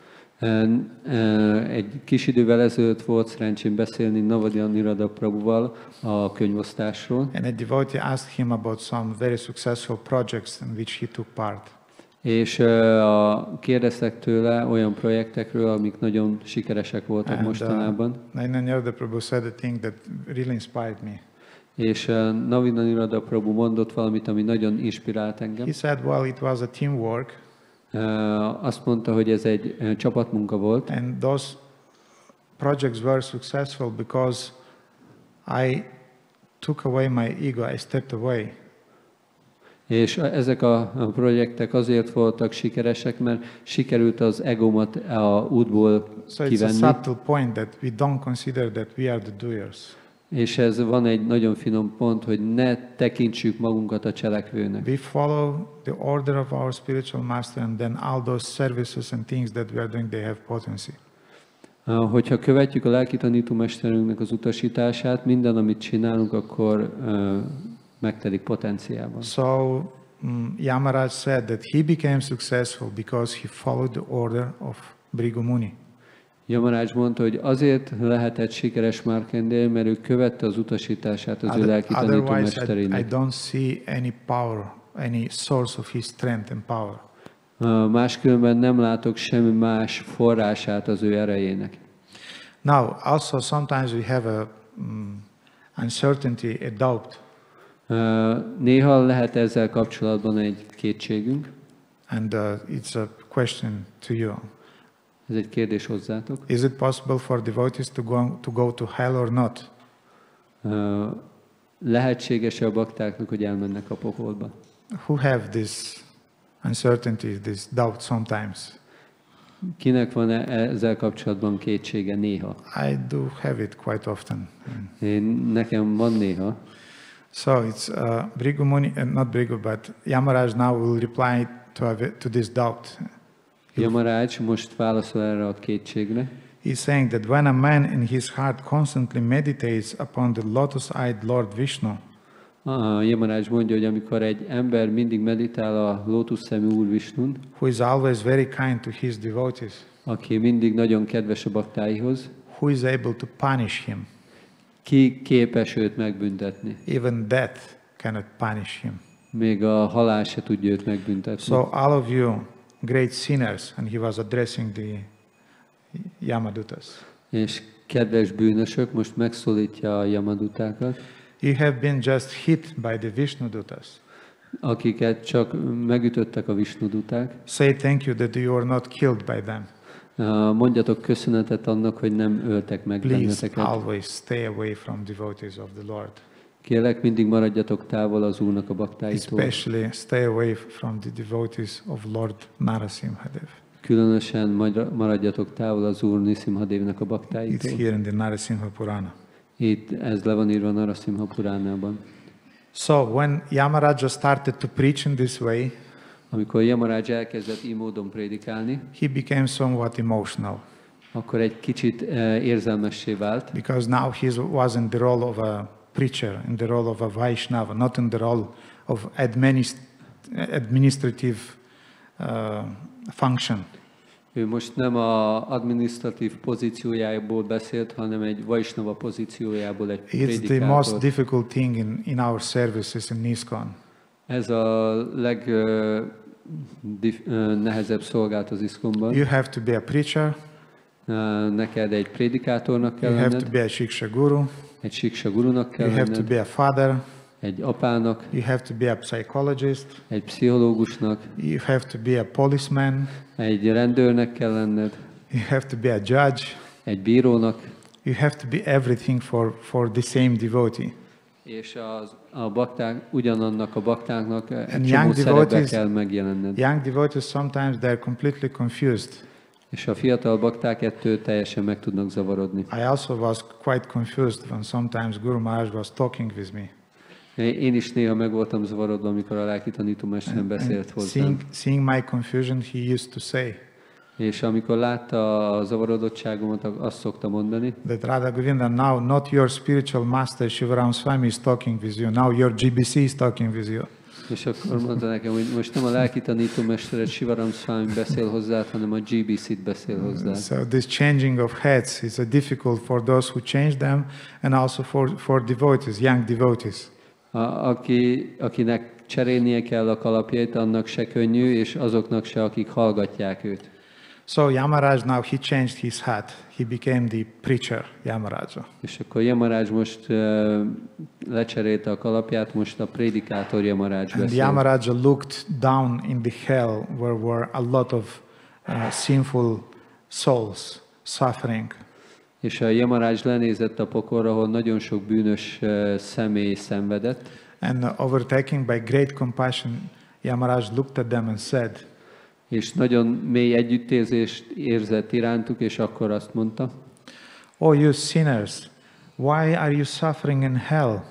Egy kis idővel ezelőtt volt szerencsém beszélni Nrisimha Prabhuval a könyvosztásról. And a devotee asked him about some very successful projects in which he took part. És kérdeztek tőle olyan projektekről, amik nagyon sikeresek voltak mostanában. Nrisimha Prabhu said a thing that really inspired me. És Nrisimha Prabhu mondott valamit, ami nagyon inspirált engem. He said, well, it was a teamwork. Azt mondta, hogy ez egy csapatmunka volt. And those projects were successful because I took away my ego, I stepped away. És ezek a projektek azért voltak sikeresek, mert sikerült az egómat a útból So it's a kivenni. subtle point that we don't consider that we are the doers. És ez van egy nagyon finom pont, hogy ne tekintsük magunkat a cselekvőnek. We follow the order of our spiritual master, and then all those services and things that we are doing, they have potency. Hogyha követjük a lelki tanítómesterünknek az utasítását, minden, amit csinálunk, akkor megtelik potenciálban. So Yamaraj said that he became successful because he followed the order of Bhrigu Muni. Yamaraj mondta, hogy azért lehetett sikeres Markandeya, mert ő követte az utasítását az ő lelki tanítómesterének. I don't see any power, any source of his strength and power. Máskülönben nem látok semmi más forrását az ő erejének. Now, also sometimes we have a uncertainty, a doubt. Néha lehet ezzel kapcsolatban egy kétségünk. And it's a question to you. Ez egy kérdés hozzátok. Is it possible for devotees to go to hell or not? Lehetséges-e a baktáknak, hogy elmennek a pokolba? Who have this uncertainty, this doubt sometimes. Kinek van ezzel kapcsolatban kétsége néha? I do have it quite often. Nekem van néha. So it's Bhrigu Muni, not Bhrigu, but Yamaraj now will reply to this doubt. Yamaraj most válaszol erre a kétségre. He's saying that when a man in his heart constantly meditates upon the lotus-eyed Lord Vishnu, Yamaraj mondja, hogy amikor egy ember mindig meditál a lótuszszemű Úr Visnun, who is always very kind to his devotees, aki mindig nagyon kedves a baktáihoz, who is able to punish him? Ki képes őt megbüntetni? Even death cannot punish him. Még a halál se tudja őt megbüntetni. So all of you great sinners, and he was addressing the Yamadutas. És kedves bűnösök, most megszólítja a Yamadutákat. You have been just hit by the Vishnudutas. Akiket csak megütöttek a Vishnuduták. Say thank you that you are not killed by them. Mondjatok köszönetet annak, hogy nem öltek meg benneteket. Please always stay away from devotees of the Lord. Kérlek, mindig maradjatok távol az Úrnak a baktáitól. Especially stay away from the devotees of Lord Nrisimha Dev. Különösen maradjatok távol az Úr Nrisimha Devnek a baktáitól. It's here in the Nrisimha Purana. Itt ez le van írva a Nrisimha Puránában. So when Yamaraja started to preach in this way, amikor Yamaraj elkezdett így módon prédikálni, he became somewhat emotional. Akkor egy kicsit érzelmessé vált. Because now he was in the role of a preacher, in the role of a Vaishnava, not in the role of administrative function. Ő most nem az adminisztratív pozíciójából beszélt, hanem egy Vaishnava pozíciójából egy prédikátor. It's the most difficult thing in our services in ISKCON. Ez a legnehezebb szolgálat az ISKCON-ban. You have to be a preacher. Neked egy prédikátornak kell lenned. You have lenned. to be a shiksha guru. Egy shiksha gurunak kell you lenned. You have to be a father. Egy apának. You have to be a psychologist. Egy pszichológusnak. You have to be a policeman. Egy rendőrnek kell lenned. You have to be a judge. Egy bírónak. You have to be everything for the same devotee. És a bakták, ugyanannak a baktáknak egy csomó szerepbe kell megjelenned. Young devotees sometimes they are completely confused. És a fiatal bakták ettől teljesen meg tudnak zavarodni. I also was quite confused when sometimes Guru Maharaj was talking with me. Én is néha meg voltam zavarodva, amikor a lelki tanítómesterem beszélt hozzám. Seeing my confusion, he used to say. És amikor látta a zavarodottságomat, azt szokta mondani. That Radha Govinda, now not your spiritual master Shivaram Swami is talking with you, now your GBC is talking with you. És akkor mondta nekem, hogy most nem a lelki tanítómestered Shivaram Swami beszél hozzád, hanem a GBC-t beszél hozzád. So this changing of heads is difficult for those who change them, and also for devotees, young devotees. Akinek cserélnie kell a kalapjait, annak se könnyű, és azoknak se, akik hallgatják őt. So Yamaraj now he changed his hat. He became the preacher, Yamaraja. És akkor Yamaraj most lecserélte a kalapját, most a prédikátor Yamaraj beszél. And Yamaraja looked down in the hell where were a lot of sinful souls suffering. És a Yamaraj lenézett a pokolra, ahol nagyon sok bűnös személy szenvedett. And overtaken by great compassion, Yamaraj looked at them and said, és nagyon mély együttérzést érzett irántuk, és akkor azt mondta, Oh, you sinners, why are you suffering in hell?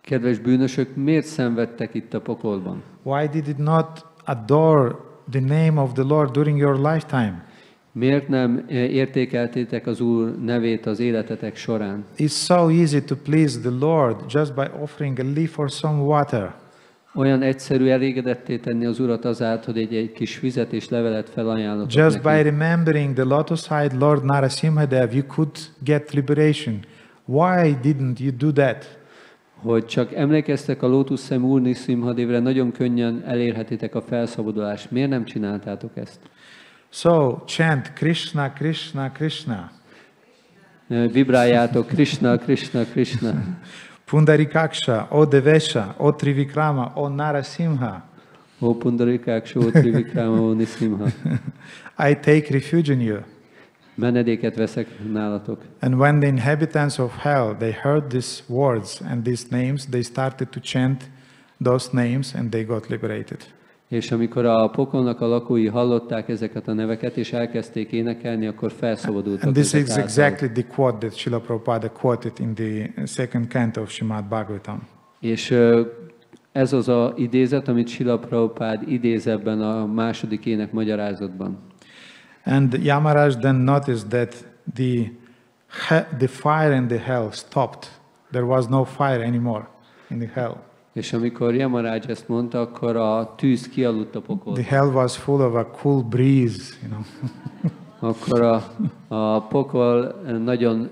Kedves bűnösök, miért szenvedtek itt a pokolban? Why did you not adore the name of the Lord during your lifetime? Miért nem értékeltétek az Úr nevét az életetek során? It's so easy to please the Lord just by offering a leaf or some water. Olyan egyszerű elégedetté tenni az Urat azáltal, hogy egy kis vizet és levelet felajánlotok Just neki. by remembering the lotus-eyed Lord Nrisimha Dev, you could get liberation. Why didn't you do that? Hogy csak emlékeztek a lótuszszem Úr Nrisimha Devre, nagyon könnyen elérhetitek a felszabadulást. Miért nem csináltátok ezt? So, chant Krishna, Krishna, Krishna. Vibráljátok Krishna, Krishna, Krishna. Pundarikaksha, O Devesha, O Trivikrama, O Nrisimha. O Pundarikaksha, O Trivikrama, O Nrisimha. I take refuge in you. Menedéket veszek nálatok. And when the inhabitants of hell, they heard these words and these names, they started to chant those names and they got liberated. És amikor a pokolnak a lakói hallották ezeket a neveket, és elkezdték énekelni, akkor felszabadultak. And this is exactly the quote that Srila Prabhupada quoted in the second canto of Srimad Bhagavatam. És ez az a idézet, amit Srila Prabhupada idéz ebben a második ének magyarázatban. And Yamaraj then noticed that the fire in the hell stopped. There was no fire anymore in the hell. És amikor Yamaraj ezt mondta, akkor a tűz kialudt a pokolban. The hell was full of a cool breeze, you know. Akkor a pokol nagyon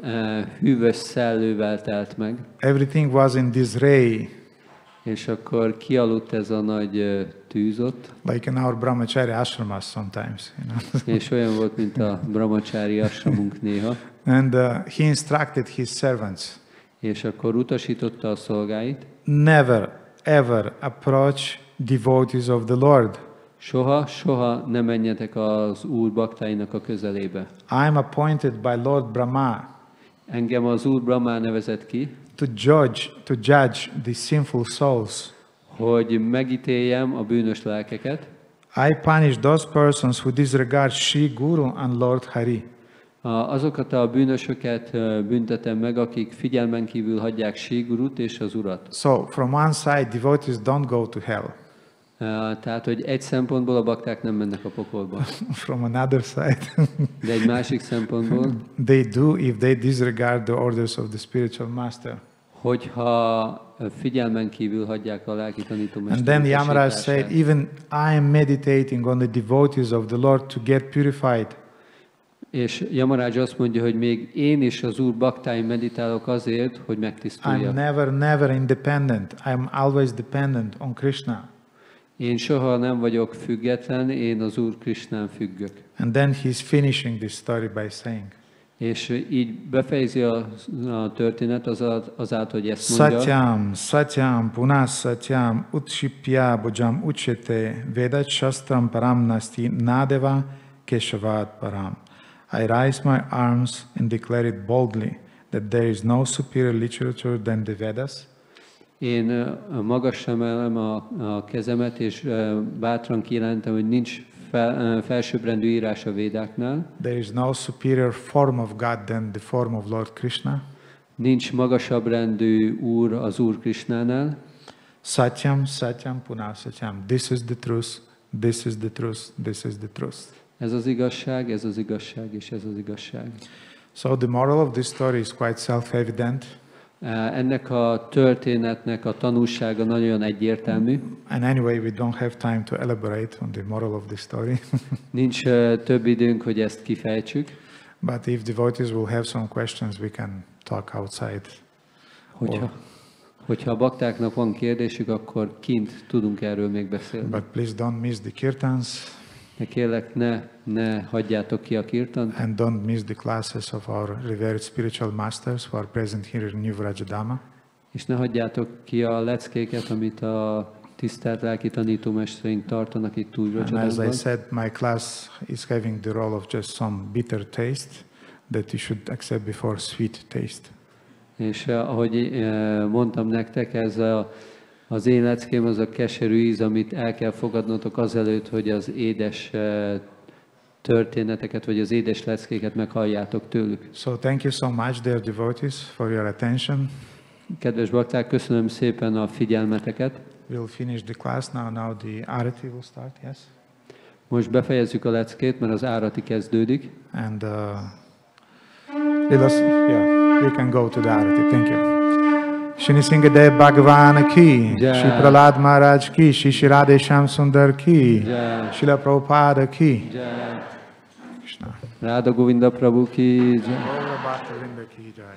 hűvös szellővel telt meg. Everything was in disarray. És akkor kialudt ez a nagy tűz ott. Like in our brahmachari ashramas sometimes, you know. És olyan volt, mint a brahmachari ashramunk néha. And he instructed his servants. És akkor utasította a szolgáit. Never, ever approach devotees of the Lord. Soha ne menjetek az Úr baktáinak a közelébe. I am appointed by Lord Brahma. Engem az Úr Brahma nevezett ki. To judge the sinful souls. Hogy megítéljem a bűnös lelkeket. I punish those persons who disregard Sri Guru and Lord Hari. Azokat a bűnösöket büntetem meg, akik figyelmen kívül hagyják Sri Gurut és az Urat. So from one side devotees don't go to hell. Tehát, hogy egy szempontból a bakták nem mennek a pokolba. From another side. De egy másik szempontból. They do if they disregard the orders of the spiritual master. Hogyha figyelmen kívül hagyják a lelki tanítómester. And then Yamaraj said, even I am meditating on the devotees of the Lord to get purified. És Yamaraj azt mondja, hogy még én is az Úr baktáin meditálok azért, hogy megtisztuljak. I'm never independent. I'm always dependent on Krishna. Én soha nem vagyok független, én az Úr Krishnán függök. And then he's finishing this story by saying. És így befejezi a történet azáltal, hogy ezt mondja. Satyam, punah satyam, utshipya bhujam uchete, vedat shastram param nasti nadeva keshavat param. I raise my arms and declare it boldly that there is no superior literature than the Vedas. Én magasra emelem a kezemet, és bátran kijelentem, hogy nincs felsőbbrendű írás a védáknál. There is no superior form of God than the form of Lord Krishna. Nincs magasabb rendű Úr az Úr Krishnánál. Satyam, satyam, punah satyam. This is the truth, this is the truth, this is the truth. Ez az igazság, ez az igazság, és ez az igazság. So the moral of this story is quite self-evident. Ennek a történetnek a tanulsága nagyon egyértelmű. And anyway, we don't have time to elaborate on the moral of the story. Nincs több időnk, hogy ezt kifejtsük. But if devotees will have some questions, we can talk outside. Hogyha a baktáknak van kérdésük, akkor kint tudunk erről még beszélni. But please don't miss the kirtans. De kérlek, ne hagyjátok ki a kirtant. And don't miss the classes of our revered spiritual masters who are present here in New Vraja-dhama. És ne hagyjátok ki a leckéket, amit a tisztelt lelki tanítómestereink tartanak itt új Vraja-dhamában. And as I said, my class is having the role of just some bitter taste that you should accept before sweet taste. És ahogy mondtam nektek, ez az én leckém az a keserű íz, amit el kell fogadnotok azelőtt, hogy az édes történeteket, vagy az édes leckéket meghalljátok tőlük. So thank you so much, dear devotees, for your attention. Kedves bakták, köszönöm szépen a figyelmeteket. We'll finish the class now. Now the arati will start, yes? Most befejezzük a leckét, mert az árati kezdődik. And we can go to the arati. Thank you. Shri Nrisimha Bhagavan ki, Shri Prahlad Maharaj ki, Shri Radha Shyam Sundar ki, Srila Prabhupada ki. Radha Govinda Prabhu ki. Radha Govinda ki jai.